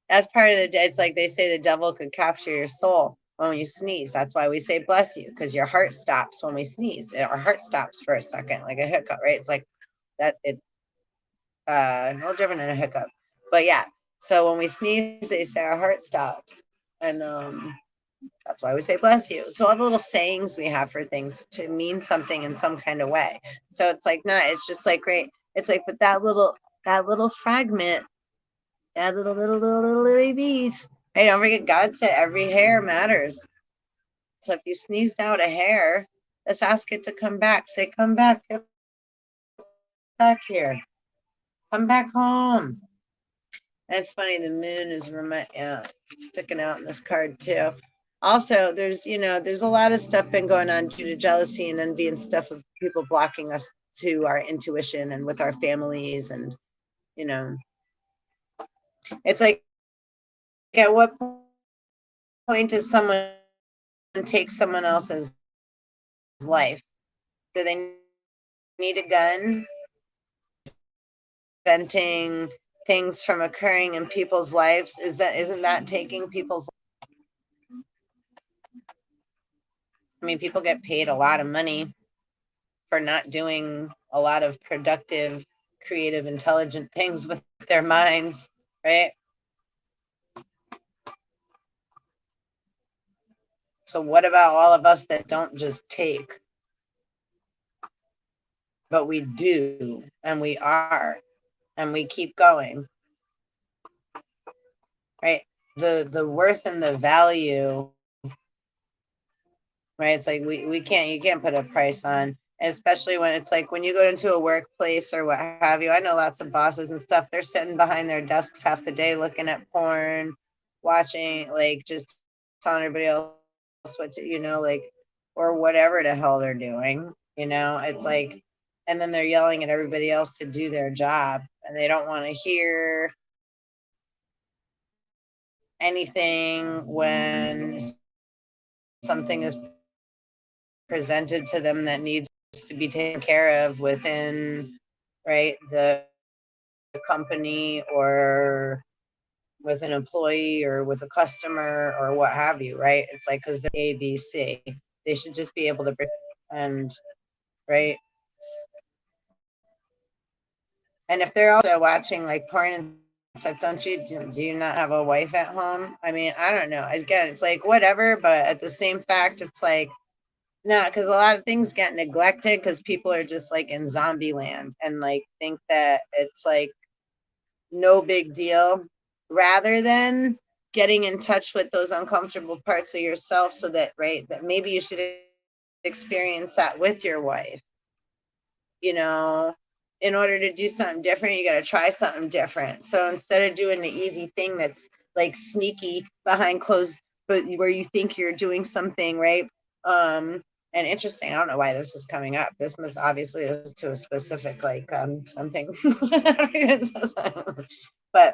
That's part of the day. It's like they say the devil could capture your soul when you sneeze. That's why we say bless you, because your heart stops when we sneeze. Our heart stops for a second, like a hiccup, right? It's like that. It no different than a hiccup, but yeah. So when we sneeze, they say our heart stops, and that's why we say bless you. So all the little sayings we have for things to mean something in some kind of way. So it's like, no, it's just like, great. It's like, but that little fragment, that little babies. Hey, don't forget, God said every hair matters. So if you sneezed out a hair, let's ask it to come back. Say, come back, get back here. Come back home. And it's funny, the moon is sticking out in this card too. Also, there's a lot of stuff been going on due to jealousy and envy and stuff of people blocking us to our intuition and with our families. And, it's like, at what point does someone take someone else's life? Do they need a gun? Preventing things from occurring in people's lives? Isn't that taking people's? I mean, people get paid a lot of money for not doing a lot of productive, creative, intelligent things with their minds, right? So what about all of us that don't just take, but we do, and we are, and we keep going, right? The worth and the value, right? It's like we can't, you can't put a price on, especially when it's like when you go into a workplace or what have you. I know lots of bosses and stuff, they're sitting behind their desks half the day looking at porn, watching, like just telling everybody else what to, like, or whatever the hell they're doing, it's like, and then they're yelling at everybody else to do their job, and they don't want to hear anything when something is presented to them that needs to be taken care of within, right, the company, or with an employee, or with a customer, or what have you, right? It's like, because they're ABC, they should just be able to, and right. And if they're also watching like porn and stuff, do you not have a wife at home? I mean, I don't know. Again, it's like whatever, but at the same fact, it's like, no, because a lot of things get neglected because people are just like in zombie land and like think that it's like no big deal, rather than getting in touch with those uncomfortable parts of yourself, so that, right, that maybe you should experience that with your wife, you know in order to do something different, you got to try something different. So instead of doing the easy thing that's like sneaky behind closed, but where you think you're doing something, right? And interesting, I don't know why this is coming up. This must obviously is to a specific like something. But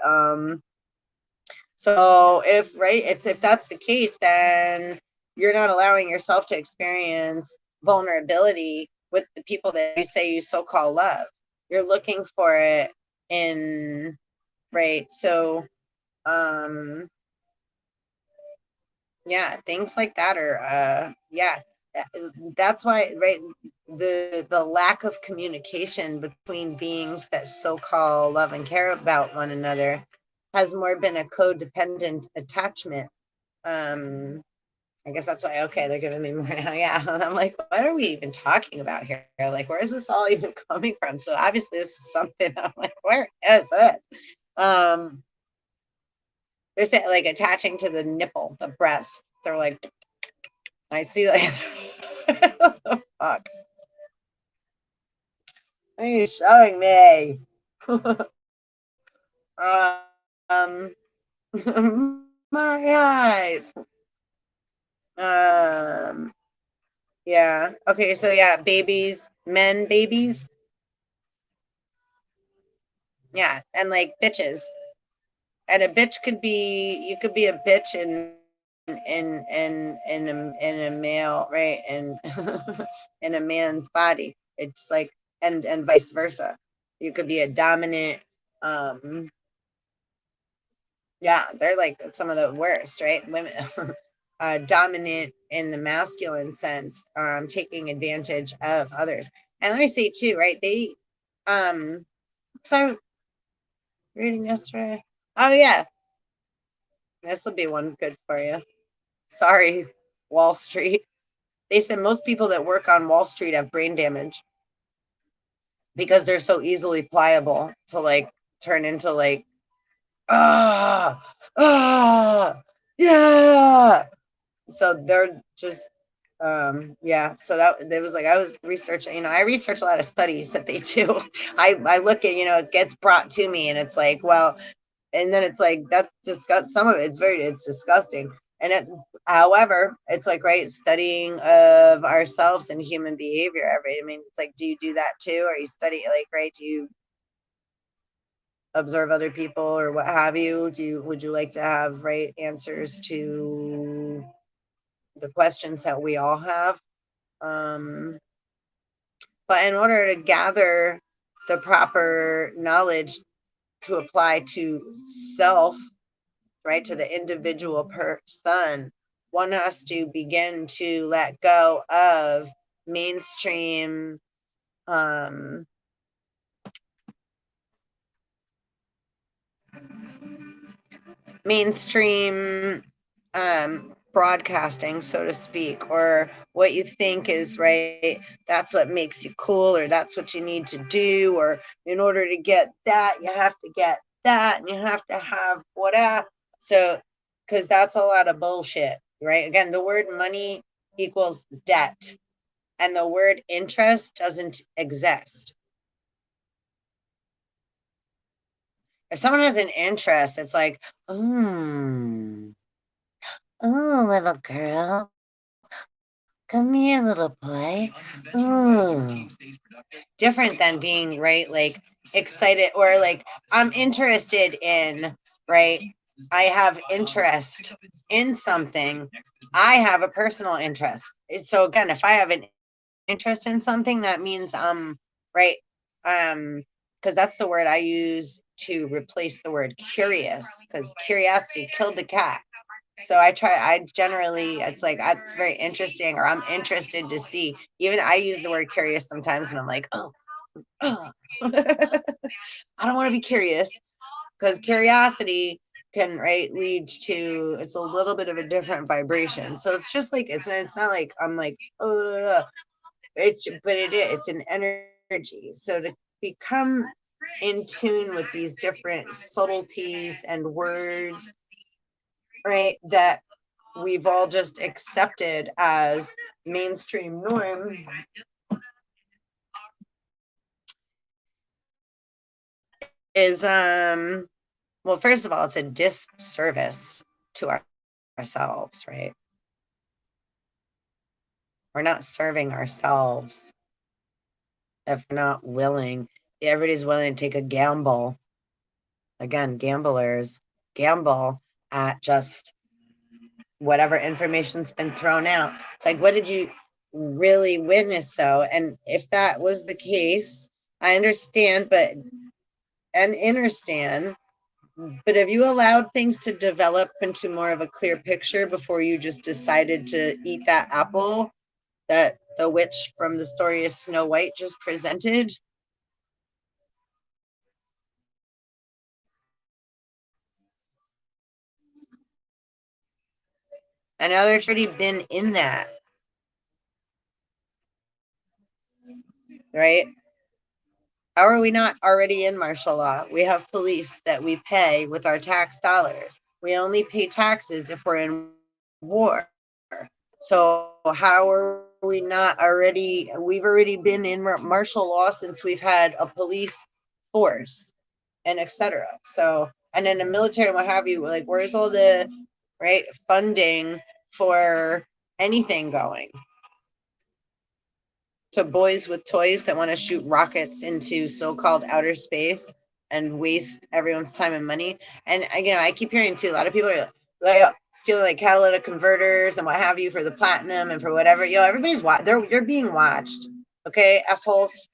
so if that's the case, then you're not allowing yourself to experience vulnerability with the people that you say you so-called love. You're looking for it in, right? So yeah, things like that are yeah. That's why, right, the lack of communication between beings that so-called love and care about one another has more been a codependent attachment. I guess that's why, okay, they're giving me more now. Yeah. I'm like, what are we even talking about here? Like, where is this all even coming from? So obviously this is something, I'm like, where is it? They're saying like attaching to the nipple, the breast. They're like, I see, like, what the fuck? What are you showing me? um, my eyes. Um, yeah. Okay, so yeah, babies, men, babies. Yeah, and like bitches. And a bitch could be, you could be a bitch in a male, right? And in a man's body. It's like, and vice versa. You could be a dominant, um yeah, they're like some of the worst, right? Women, dominant in the masculine sense, taking advantage of others. And let me say too, right? They, so reading yesterday. Oh yeah, this will be one good for you. Sorry, Wall Street. They said most people that work on Wall Street have brain damage because they're so easily pliable to like turn into like, ah, ah, yeah. So they're just yeah, so that it was like I was researching, I research a lot of studies that they do. I look at, it gets brought to me and it's like, well, and then it's like that's disgust, some of it's disgusting. And it's, however, it's like, right, studying of ourselves and human behavior, right? I mean, it's like, do you do that too? Are you studying, like, right, do you observe other people or what have you? Would you like to have, right, answers to the questions that we all have? But in order to gather the proper knowledge to apply to self, right, to the individual person, one has to begin to let go of mainstream, um, mainstream broadcasting, so to speak, or what you think is right. That's what makes you cool, or that's what you need to do, or in order to get that, you have to get that, and you have to have whatever. So, because that's a lot of bullshit, right? Again, the word money equals debt, and the word interest doesn't exist. If someone has an interest, it's like, oh, little girl, come here, little boy. Ooh. Different than being, right, like excited, or like, I'm interested in, right? I have interest in something. I have a personal interest. So again, if I have an interest in something, that means right, because that's the word I use to replace the word curious, because curiosity killed the cat. So I generally, it's like, that's very interesting, or I'm interested to see. Even I use the word curious sometimes, and I'm like, oh, I don't want to be curious, because curiosity can, right, lead to, it's a little bit of a different vibration. So it's just like, it's not like I'm like, oh, it's an energy. So to become in tune with these different subtleties and words, right, that we've all just accepted as mainstream norm, is well, first of all, it's a disservice to ourselves, right? We're not serving ourselves if we're not willing. Everybody's willing to take a gamble. Again, gamblers gamble at just whatever information's been thrown out. It's like, what did you really witness, though? And if that was the case, I understand, and understand. But have you allowed things to develop into more of a clear picture before you just decided to eat that apple that the witch from the story of Snow White just presented? And others already been in that, right? How are we not already in martial law? We have police that we pay with our tax dollars. We only pay taxes if we're in war. So how are we not already? We've already been in martial law since we've had a police force, and etc. So, and then the military and what have you. Like, where's all the, right, funding for anything going? To boys with toys that want to shoot rockets into so-called outer space and waste everyone's time and money. And I keep hearing too, a lot of people are like stealing like catalytic converters and what have you for the platinum and for whatever. Everybody's you're being watched. Okay, assholes.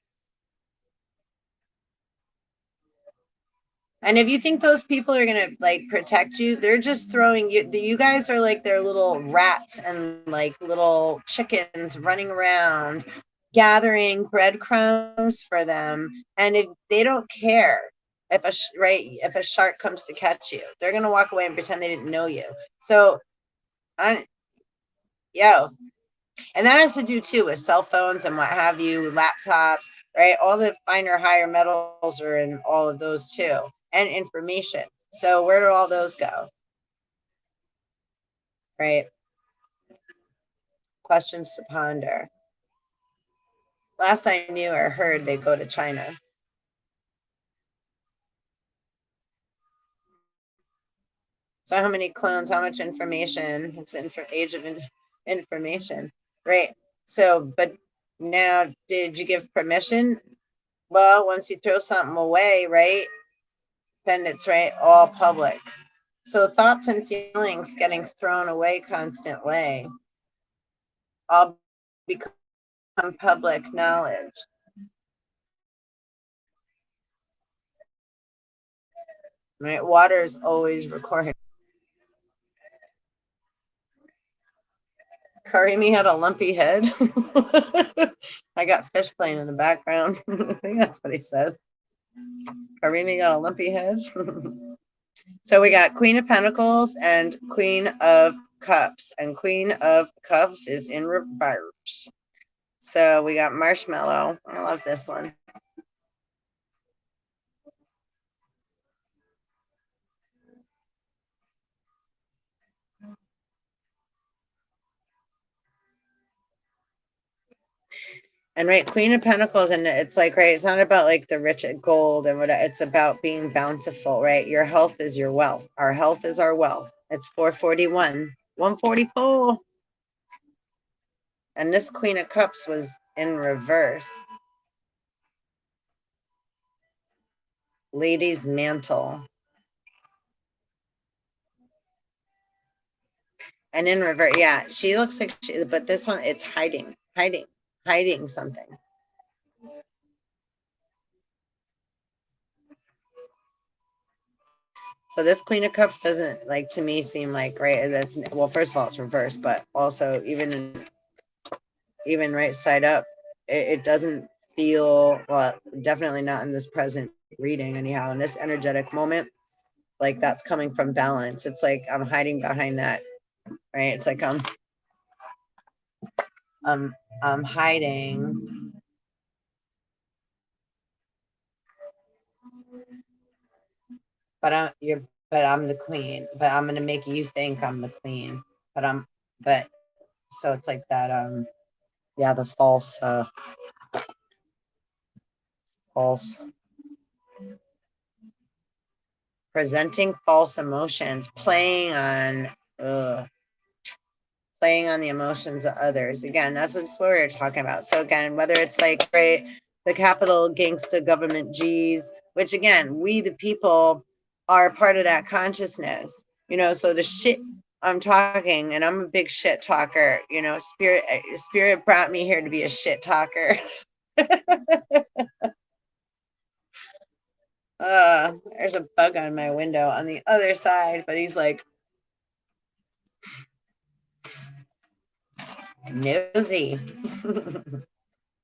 And if you think those people are gonna like protect you, they're just throwing you. You guys are like their little rats and like little chickens running around, gathering breadcrumbs for them. And if they don't care, if a shark comes to catch you, they're gonna walk away and pretend they didn't know you. So, yo, and that has to do too with cell phones and what have you, laptops, right? All the finer, higher metals are in all of those too, and information. So where do all those go? Right? Questions to ponder. Last I knew or heard, they go to China. So how many clones, how much information? It's age of information, right? So, but now, did you give permission? Well, once you throw something away, right, then it's right all public. So thoughts and feelings getting thrown away constantly all become public knowledge. Right? Water is always recorded. Karimi had a lumpy head. I got fish playing in the background. I think that's what he said. Karimi got a lumpy head. So we got Queen of Pentacles and Queen of Cups. And Queen of Cups is in reverse. So we got Marshmallow. I love this one. And right, Queen of Pentacles, and it's like, right, it's not about like the rich gold and what, it's about being bountiful, right? Your health is your wealth. Our health is our wealth. It's 441, 144. And this Queen of Cups was in reverse. Lady's Mantle. And in reverse, yeah, she looks like she, but this one, it's hiding something. So this Queen of Cups doesn't, like, to me seem like, right, that's, well, first of all, it's reversed, but also even right side up, it doesn't feel, well, definitely not in this present reading anyhow, in this energetic moment, like that's coming from balance. It's like I'm hiding behind that, right? It's like I'm hiding, but I'm the queen, but I'm gonna make you think I'm the queen, but so it's like that, yeah, the false presenting false emotions, playing on the emotions of others. Again, that's what we're talking about. So again, whether it's like, right, the capital gangsta government G's, which again, we the people are part of that consciousness, so the shit I'm talking, and I'm a big shit talker, spirit brought me here to be a shit talker. There's a bug on my window on the other side, but he's like nosy.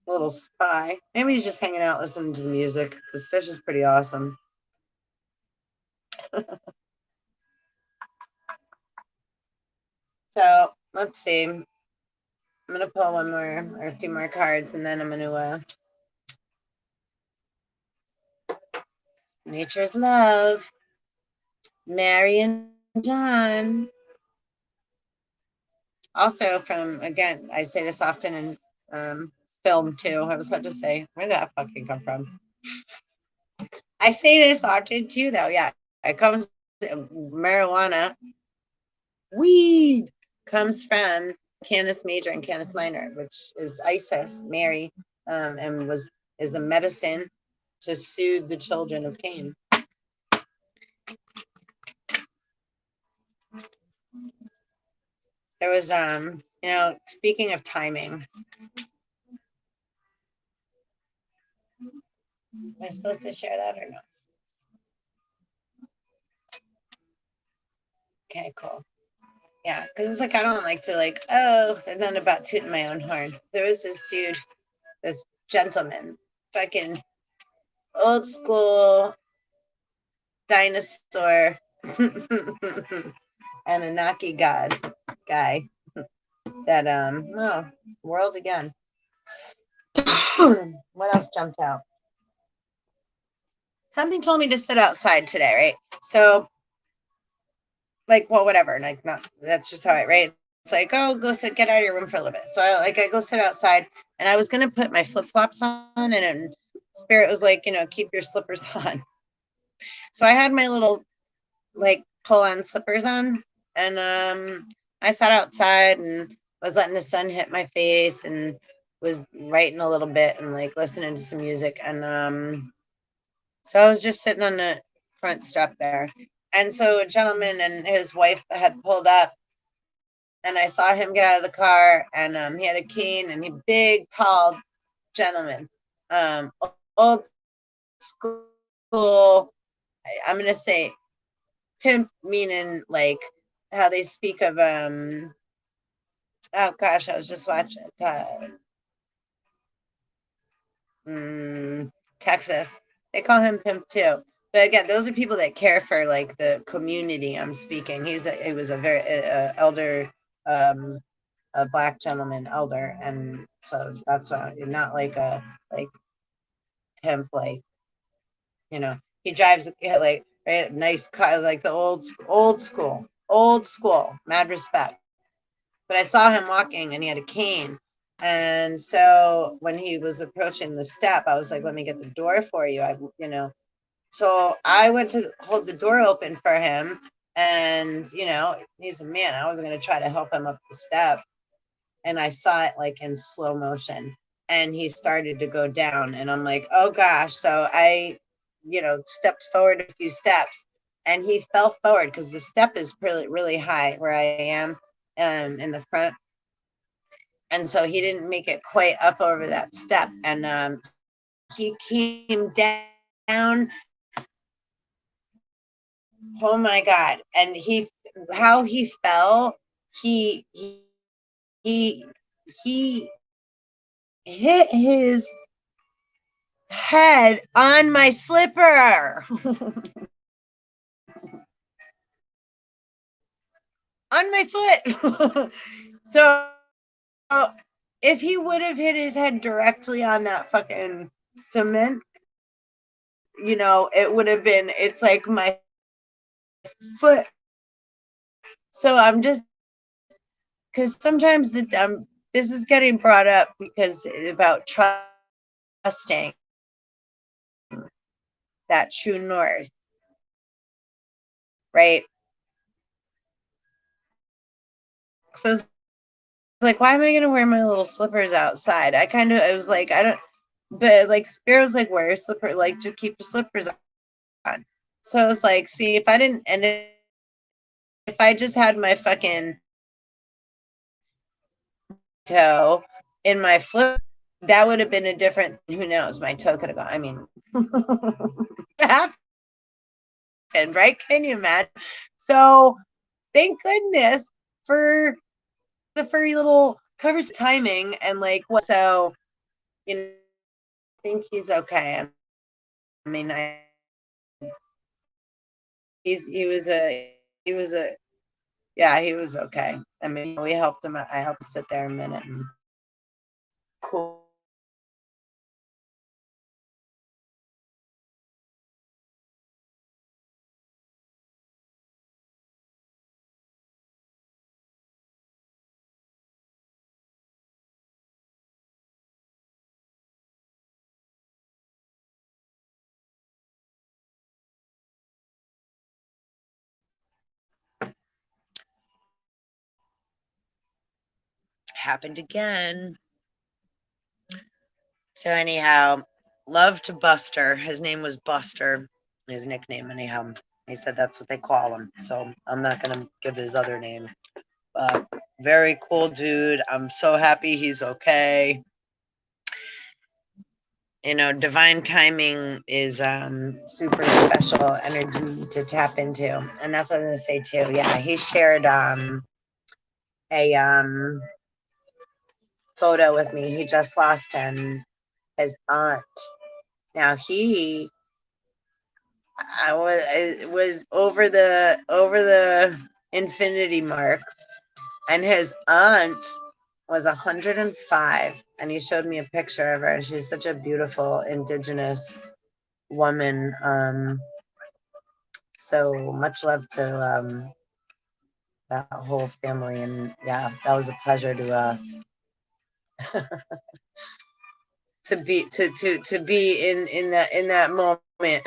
Little spy. Maybe he's just hanging out listening to the music, because Fish is pretty awesome. So let's see. I'm gonna pull one more or a few more cards, and then I'm gonna Nature's Love, Mary and John. Also from, again, I say this often in film too. I was about to say, where did that fucking come from? I say this often too, though. Yeah, it comes marijuana, weed comes from Canis Major and Canis Minor, which is Isis, Mary, and is a medicine to soothe the children of Cain. There was, speaking of timing, am I supposed to share that or not? Okay, cool. Yeah, because it's like I don't like to they're not about tooting my own horn. There was this dude, this gentleman, fucking old school dinosaur Anunnaki god guy that world again. What else jumped out? Something told me to sit outside today, right? So well, whatever, not, that's just how I, right? It's like, oh, go sit, get out of your room for a little bit. So I go sit outside, and I was gonna put my flip-flops on, and Spirit was like, keep your slippers on. So I had my little pull-on slippers on, and I sat outside and was letting the sun hit my face, and was writing a little bit, and listening to some music, and so I was just sitting on the front step there, and so a gentleman and his wife had pulled up, and I saw him get out of the car, and he had a cane, and he big, tall gentleman, old school. I'm gonna say pimp, meaning how they speak of oh gosh, I was just watching Texas. They call him pimp too. But again, those are people that care for like the community. I'm speaking. He was a very elder, a black gentleman elder, and so that's why not like a like pimp, like he drives like right, nice car, like the old school, mad respect. But I saw him walking, and he had a cane. And so when he was approaching the step, I was like, "Let me get the door for you." So I went to hold the door open for him, and he's a man. I was going to try to help him up the step, and I saw it like in slow motion, and he started to go down, and I'm like, "Oh gosh!" So I, stepped forward a few steps, and he fell forward because the step is really really high where I am, in the front, and so he didn't make it quite up over that step, and he came down. Oh my God. And how he fell, he he he hit his head on my slipper. On my foot. So if he would have hit his head directly on that fucking cement, it would have been, it's like my foot. So I'm just, because sometimes this is getting brought up because about trusting that true north, right? So it's like, why am I gonna wear my little slippers outside? I was like, I don't, but like Spirit was like, wear your slipper, like just keep your slippers on. So it's like, see, if I didn't, and if I just had my fucking toe in my flip, that would have been a different. Who knows? My toe could have gone. I mean, it happened, right? Can you imagine? So thank goodness for the furry little covers timing and like what. So I think he's okay. I mean, he was a yeah, he was okay. I mean, we helped him. I helped him sit there a minute and cool. Happened again. So anyhow, love to Buster. His name was Buster. His nickname, anyhow. He said that's what they call him. So I'm not gonna give his other name. But very cool dude. I'm so happy he's okay. Divine timing is super special energy to tap into. And that's what I was gonna say too. Yeah, he shared a photo with me. He just lost his aunt. Now it was over the infinity mark, and his aunt was 105, and he showed me a picture of her. She's such a beautiful indigenous woman. So much love to that whole family, and yeah, that was a pleasure to be in that moment,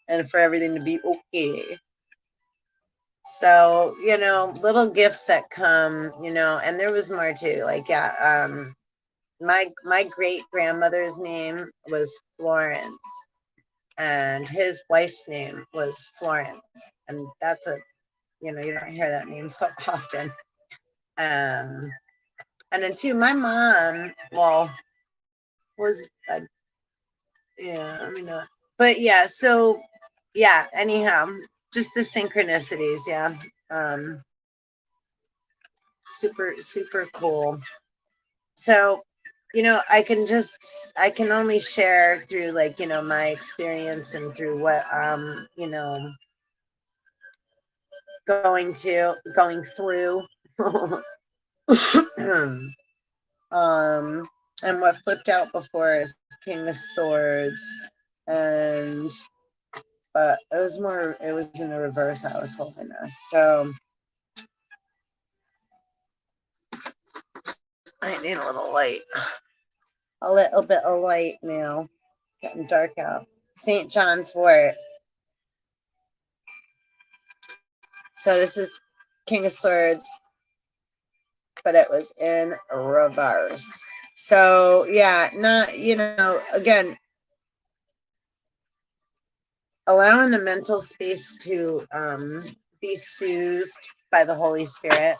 and for everything to be okay. So little gifts that come, and there was more too. Like yeah, my great grandmother's name was Florence, and his wife's name was Florence, and that's you don't hear that name so often. Um, and then too, my mom, well, was yeah, I mean, but yeah, so yeah. Anyhow, just the synchronicities, yeah. Um, super super cool. So you know, I can only share through, like, you know, my experience and through what, you know, going through. And what flipped out before is King of Swords, and but it was in the reverse. I was holding this, so I need a little light, a little bit of light now. Getting dark out. St. John's Wort. So this is King of Swords, but it was in reverse. So yeah, not, you know, again, allowing the mental space to be soothed by the Holy Spirit,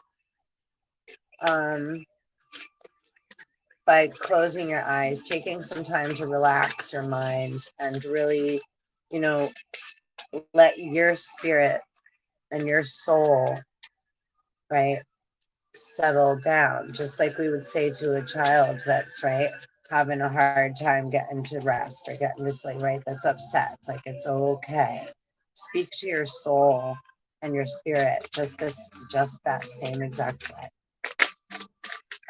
by closing your eyes, taking some time to relax your mind and really, you know, let your spirit and your soul, right, settle down, just like we would say to a child that's, right, having a hard time getting to rest or getting to sleep, right, that's upset. It's like, it's okay. Speak to your soul and your spirit just that same exact way,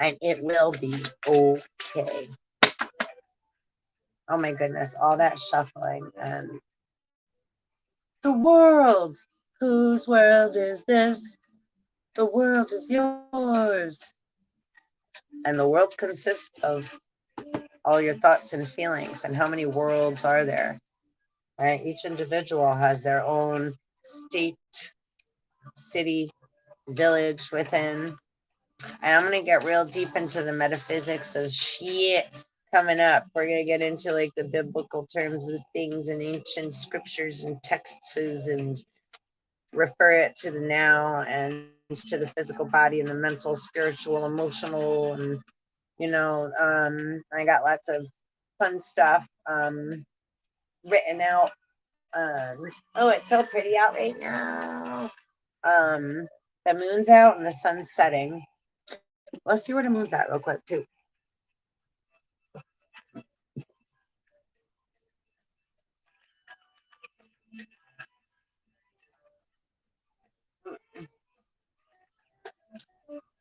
and it will be okay. Oh my goodness, all that shuffling. And the world, whose world is this? The world is yours. And the world consists of all your thoughts and feelings. And how many worlds are there? Right? Each individual has their own state, city, village within. And I'm going to get real deep into the metaphysics of shit coming up. We're going to get into like the biblical terms of things and ancient scriptures and texts, and refer it to the now and to the physical body and the mental, spiritual, emotional, and, you know, I got lots of fun stuff written out. And oh, it's so pretty out right now. The moon's out and the sun's setting. Let's see where the moon's at real quick too.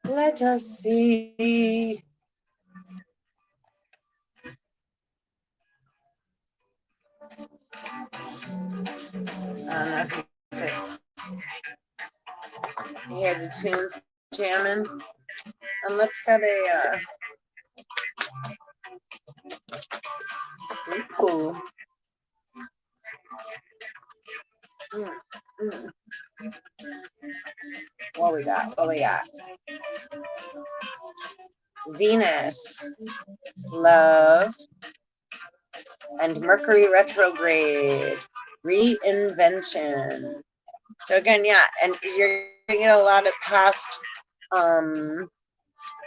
Let us see. I don't know if you hear the tunes jamming. And let's get a cool. Mm, mm. What we got? What we got? Venus, love, and Mercury retrograde, reinvention. So again, yeah, and you're gonna get a lot of past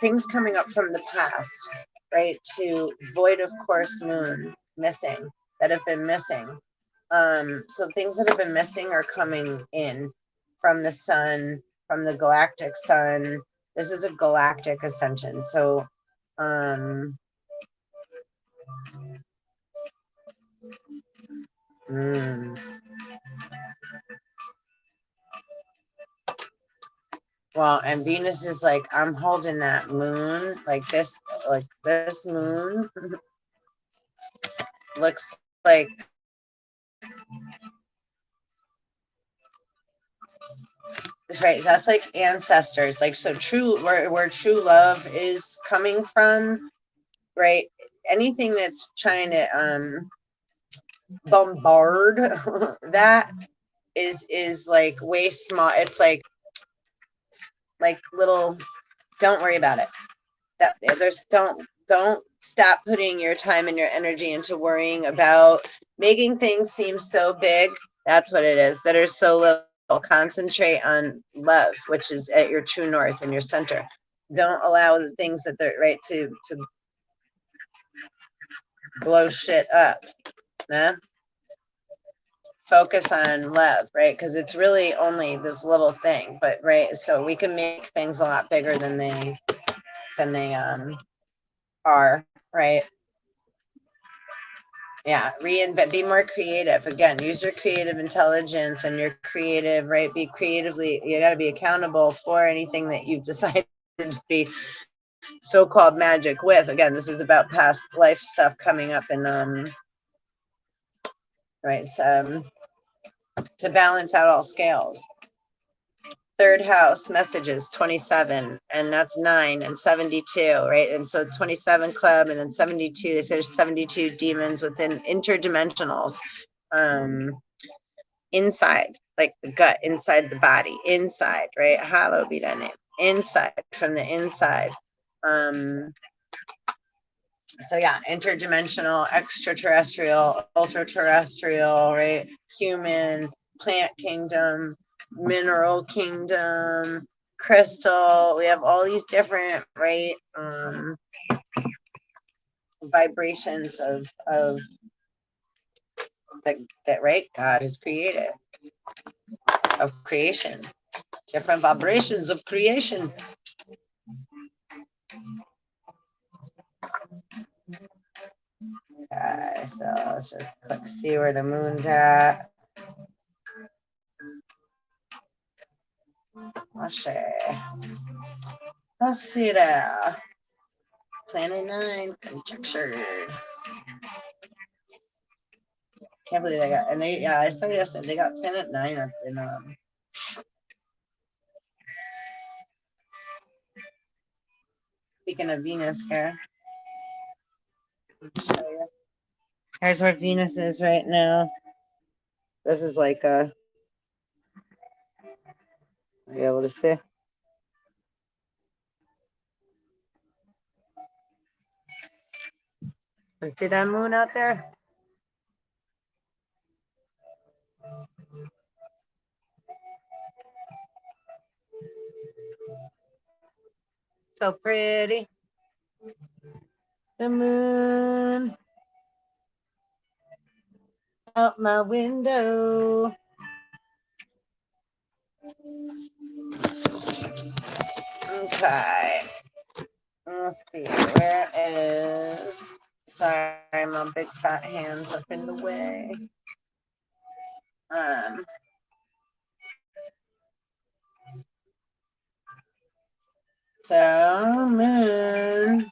things coming up from the past, right? To void of course moon missing, that have been missing. So things that have been missing are coming in from the sun, from the galactic sun. This is a galactic ascension. So mm, well, and Venus is like, I'm holding that moon, like this moon looks like, right, that's like ancestors, like, so true, where true love is coming from, right? Anything that's trying to bombard that is like way small. It's like little, don't worry about it. That there's don't stop putting your time and your energy into worrying about making things seem so big. That's what it is, that are so little. Concentrate on love, which is at your true north and your center. Don't allow the things that they're right to blow shit up. Nah? Focus on love, right? Because it's really only this little thing, but right, so we can make things a lot bigger than they are. right? Yeah, reinvent, be more creative. Again, use your creative intelligence and your creative, right? Be creatively, you got to be accountable for anything that you've decided to be so-called magic with. Again, this is about past life stuff coming up and right, so to balance out all scales. Third house messages 27, and that's 9 and 72, right? And so 27 club and then 72, they say there's 72 demons within interdimensionals, inside, like the gut, inside the body, inside, right? Hallowed be thy name. Inside, from the inside. So yeah, interdimensional, extraterrestrial, ultra-terrestrial, right? Human, plant kingdom, mineral kingdom, crystal. We have all these different, right, vibrations of that right, God has created, of creation, different vibrations of creation. Okay, so let's just click see where the moon's at. Let's see there. Planet 9 conjectured. Can't believe they got, and they, yeah, I saw yesterday, they got Planet 9 up in, speaking of Venus here. I'll show you. Here's where Venus is right now. This is like are you able to see? See that moon out there? So pretty. The moon out my window. Okay. Let's see. Where is... Sorry, my big fat hands up in the way. So moon.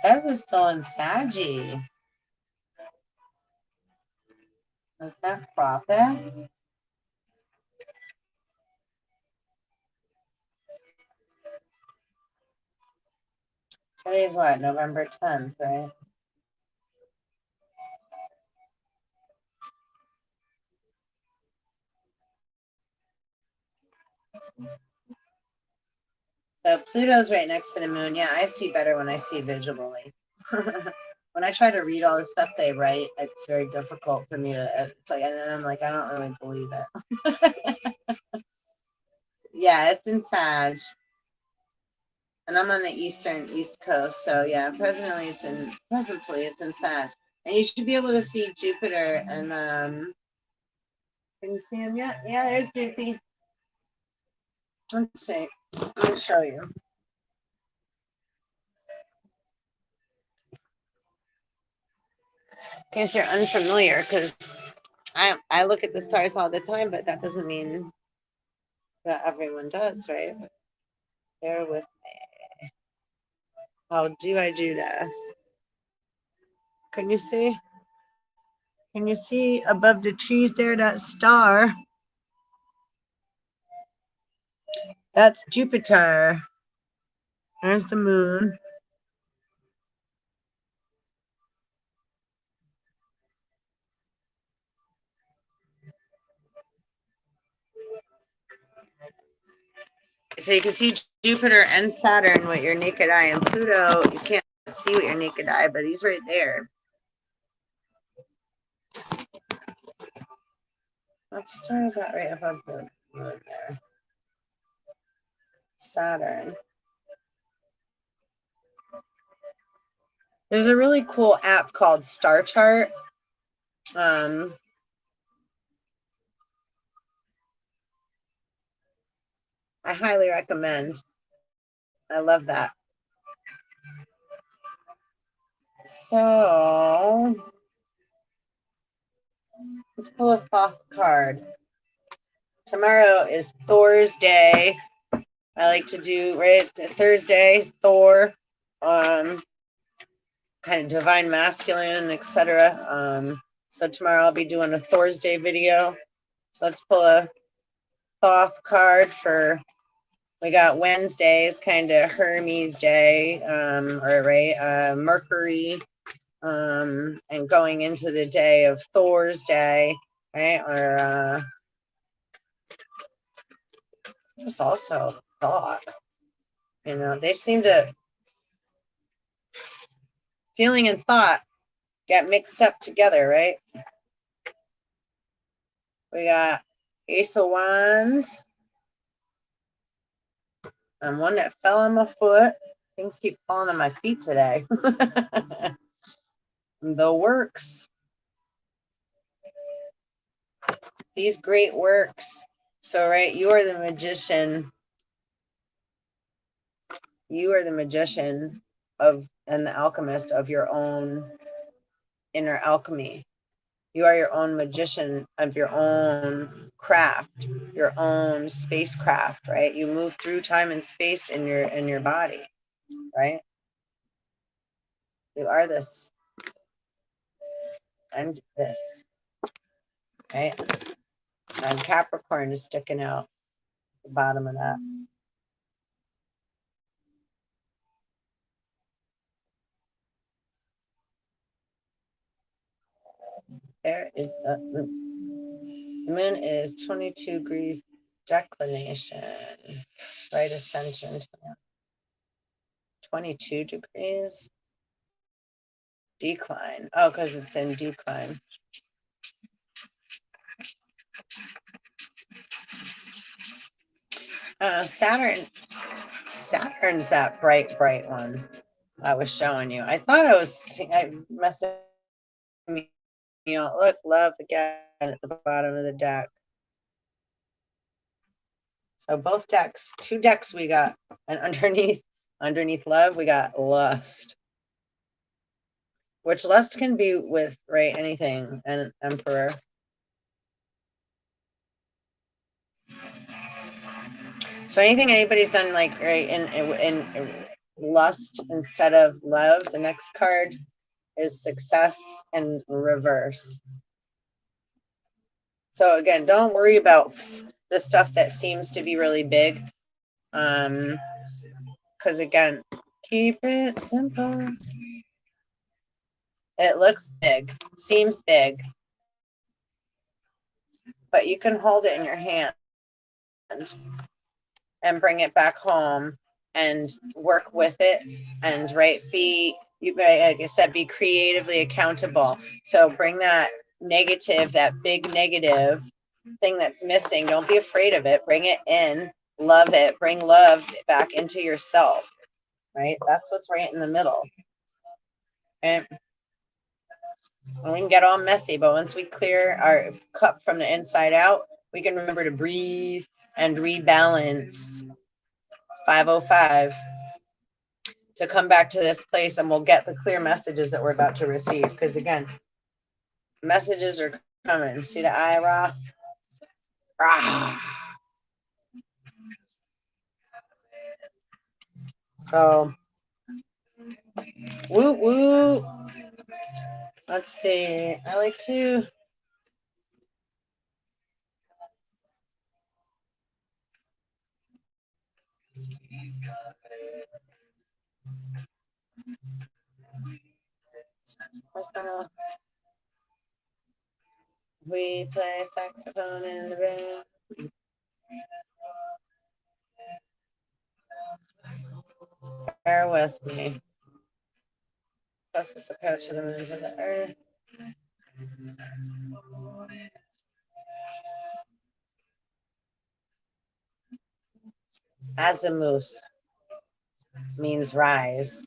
Says it's still in Saggy. Is that profit? Today's what? November 10th, right? So Pluto's right next to the moon. Yeah, I see better when I see visually. When I try to read all the stuff they write, it's very difficult for me to. It's like, and then I'm like, I don't really believe it. Yeah, it's in Sag, and I'm on the East Coast. So yeah, presently it's in Sag, and you should be able to see Jupiter and Can you see him yet? Yeah, there's Jupiter. Let's see. Let me show you. In case you're unfamiliar, because I look at the stars all the time, but that doesn't mean that everyone does, right? Bear with me. How do I do this? Can you see? Can you see above the trees there, that star? That's Jupiter. There's the moon. So you can see Jupiter and Saturn with your naked eye, and Pluto, you can't see with your naked eye, but he's right there. What star is that right above the moon there? Saturn. There's a really cool app called Star Chart. I highly recommend. I love that. So let's pull a Thoth card. Tomorrow is Thor's Day. I like to do, right, Thursday, Thor, kind of divine masculine, etc. So tomorrow I'll be doing a Thor's Day video. So let's pull a Thoth card for, we got Wednesdays, kind of Hermes Day, Mercury, and going into the day of Thor's Day, right? Or just also thought, they seem to, feeling and thought get mixed up together, right? We got Ace of Wands, and one that fell on my foot. Things keep falling on my feet today. The Works. These great works. So, right, you are the magician. You are the magician of, and the alchemist of your own inner alchemy. You are your own magician of your own craft, your own spacecraft, right? You move through time and space in your body, right? You are this and this, right? And Capricorn is sticking out the bottom of that. There is the moon. The moon is 22 degrees declination, right ascension. 22 degrees decline. Oh, because it's in decline. Saturn's that bright one I was showing you. I thought I messed me up. Look, love again at the bottom of the deck. So both decks, 2 decks we got, and underneath love, we got lust. Which lust can be with, right, anything, and Emperor. So anything anybody's done, like, right, in lust instead of love, the next card is success and reverse. So again, don't worry about the stuff that seems to be really big. Because again, keep it simple. It looks big, seems big, but you can hold it in your hand and bring it back home and work with it, and like I said, be creatively accountable. So bring that negative, that big negative thing that's missing. Don't be afraid of it. Bring it in, love it, bring love back into yourself, right? That's what's right in the middle. And we can get all messy, but once we clear our cup from the inside out, we can remember to breathe and rebalance. 505 to come back to this place, and we'll get the clear messages that we're about to receive. Because again, messages are coming. See the eye, Ra? Rah. So, woo woo. Let's see. I like to. We play saxophone in the band. Bear with me. Closest approach to the moon to the earth. Azimuth means rise.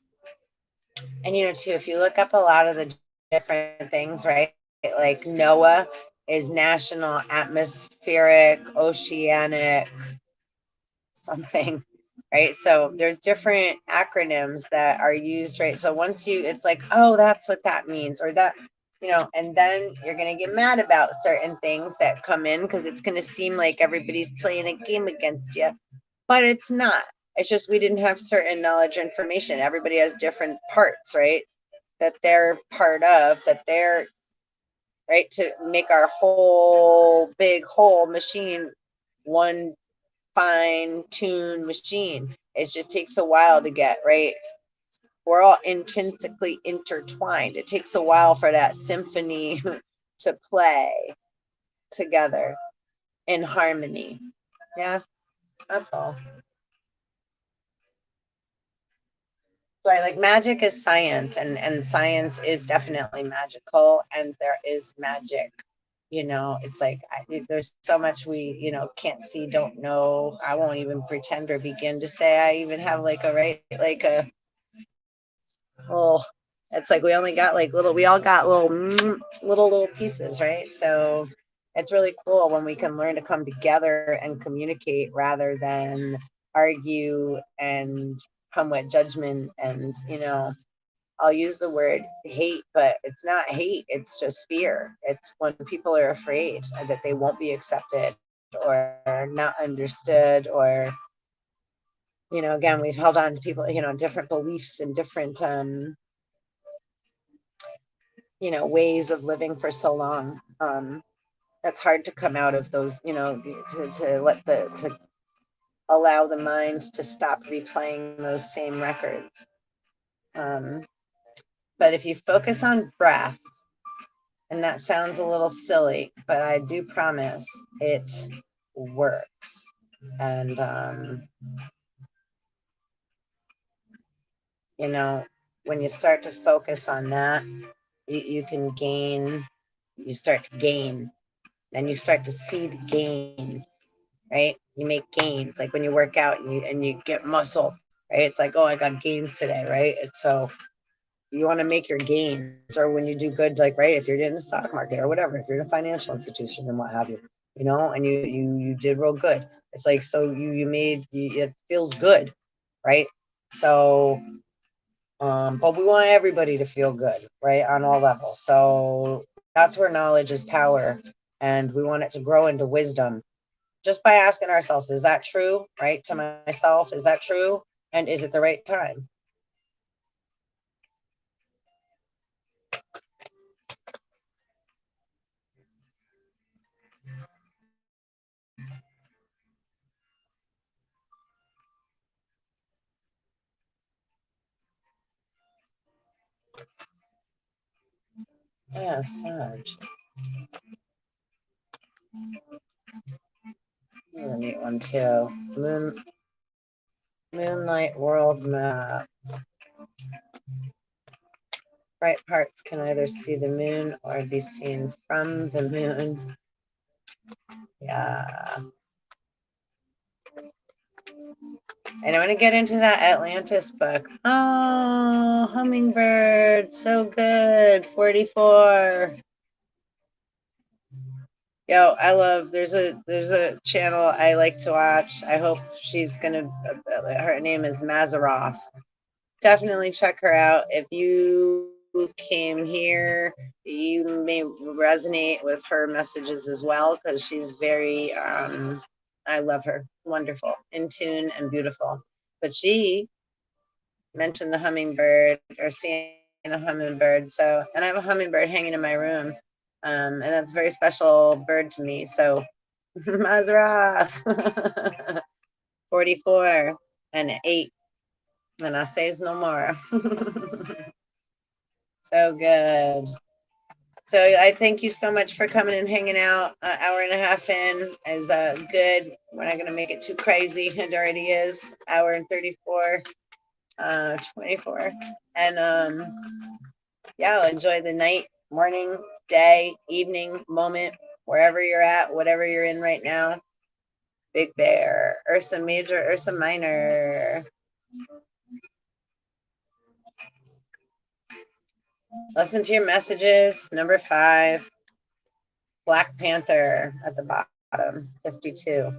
And too, if you look up a lot of the different things, right? Like NOAA is National Atmospheric Oceanic something, right? So there's different acronyms that are used, right? So once it's like, oh, that's what that means, or that, and then you're going to get mad about certain things that come in because it's going to seem like everybody's playing a game against you, but it's not. It's just we didn't have certain knowledge or information. Everybody has different parts, right? That they're part of, that they're, right, to make our whole big whole machine one fine-tuned machine. It just takes a while to get, right? We're all intrinsically intertwined. It takes a while for that symphony to play together in harmony. Yeah, that's all. So I like magic is science, and science is definitely magical, and there is magic. It's like there's so much we can't see, don't know. I won't even pretend or begin to say I even have like a right, like a, well, it's like we only got like we all got little pieces, right? So it's really cool when we can learn to come together and communicate rather than argue and come with judgment. And I'll use the word hate, but it's not hate, it's just fear. It's when people are afraid that they won't be accepted or not understood, or again, we've held on to people, different beliefs and different ways of living for so long. That's hard to come out of those, to allow the mind to stop replaying those same records. But if you focus on breath, and that sounds a little silly, but I do promise it works. And, when you start to focus on that, you can gain, you start to gain, then you start to see the gain, right? You make gains, like when you work out and you get muscle, right? It's like, oh, I got gains today, right? It's so you want to make your gains, or when you do good, like, right, if you're in the stock market or whatever, if you're in a financial institution and what have you, and you did real good. It's like, so you made, it feels good, right? So, but we want everybody to feel good, right, on all levels. So that's where knowledge is power, and we want it to grow into wisdom just by asking ourselves, is that true, right? To myself, is that true? And is it the right time? Yeah, Sarge. Here's a neat one too. Moonlight world map. Bright parts can either see the moon or be seen from the moon. Yeah. And I'm going to get into that Atlantis book. Oh, hummingbird. So good. 44. Yo, I love, there's a channel I like to watch. I hope she's going to, her name is Mazaroff. Definitely check her out. If you came here, you may resonate with her messages as well, because she's very, I love her. Wonderful, in tune and beautiful. But she mentioned the hummingbird, or seeing a hummingbird. So, and I have a hummingbird hanging in my room. And that's a very special bird to me. So, Mazra, 44 and 8. And I says no more. So good. So I thank you so much for coming and hanging out. An hour and a half in is good. We're not going to make it too crazy. It already is. Hour and 34, 24. And yeah, enjoy the night, morning, day, evening, moment, wherever you're at, whatever you're in right now. Big Bear, Ursa Major, Ursa Minor. Listen to your messages. Number 5. Black Panther at the bottom, 52.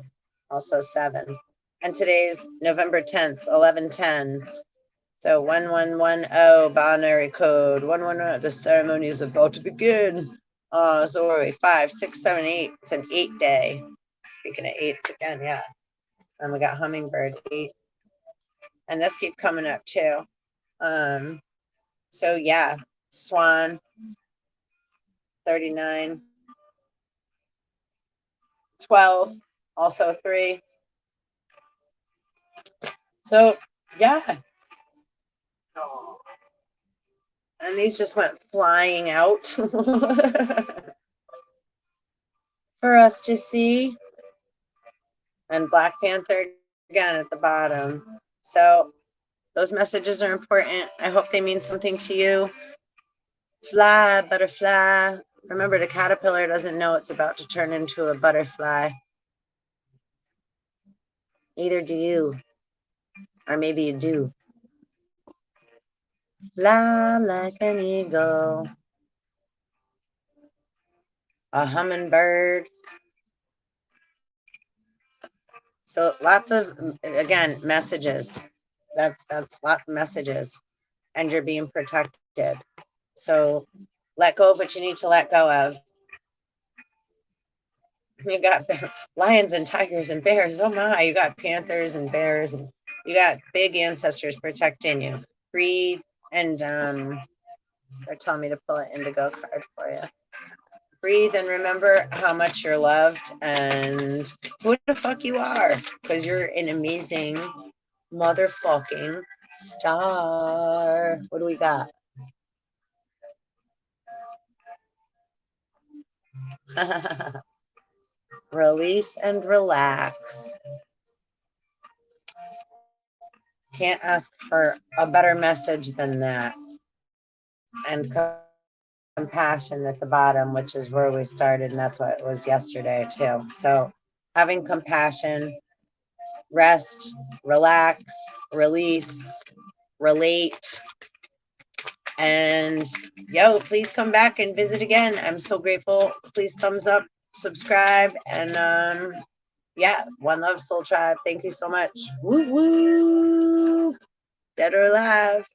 Also 7. And today's November 10th, 11/10. So 1110 binary code. 111. The ceremony is about to begin. So where are we? 5, 6, 7, 8. It's an 8 day. Speaking of 8s again, yeah. And we got hummingbird 8. And this keep coming up too. So yeah, swan 39, 12, also 3. So yeah. And these just went flying out for us to see. And Black Panther again at the bottom. So those messages are important. I hope they mean something to you. Fly, butterfly. Remember, the caterpillar doesn't know it's about to turn into a butterfly. Neither do you. Or maybe you do. Fly like an eagle. A hummingbird. So lots of, again, messages. That's lots of messages. And you're being protected. So let go of what you need to let go of. You got lions and tigers and bears. Oh my, you got panthers and bears, and you got big ancestors protecting you. Breathe, and they're telling me to pull an indigo card for you. Breathe and remember how much you're loved and who the fuck you are, because you're an amazing motherfucking star. What do we got? Release and relax. Can't ask for a better message than that. And compassion at the bottom, which is where we started, and that's what it was yesterday too. So having compassion, rest, relax, release, relate, and yo, please come back and visit again. I'm so grateful. Please thumbs up, subscribe, and yeah, one love, soul tribe. Thank you so much. Woo woo. Dead or alive.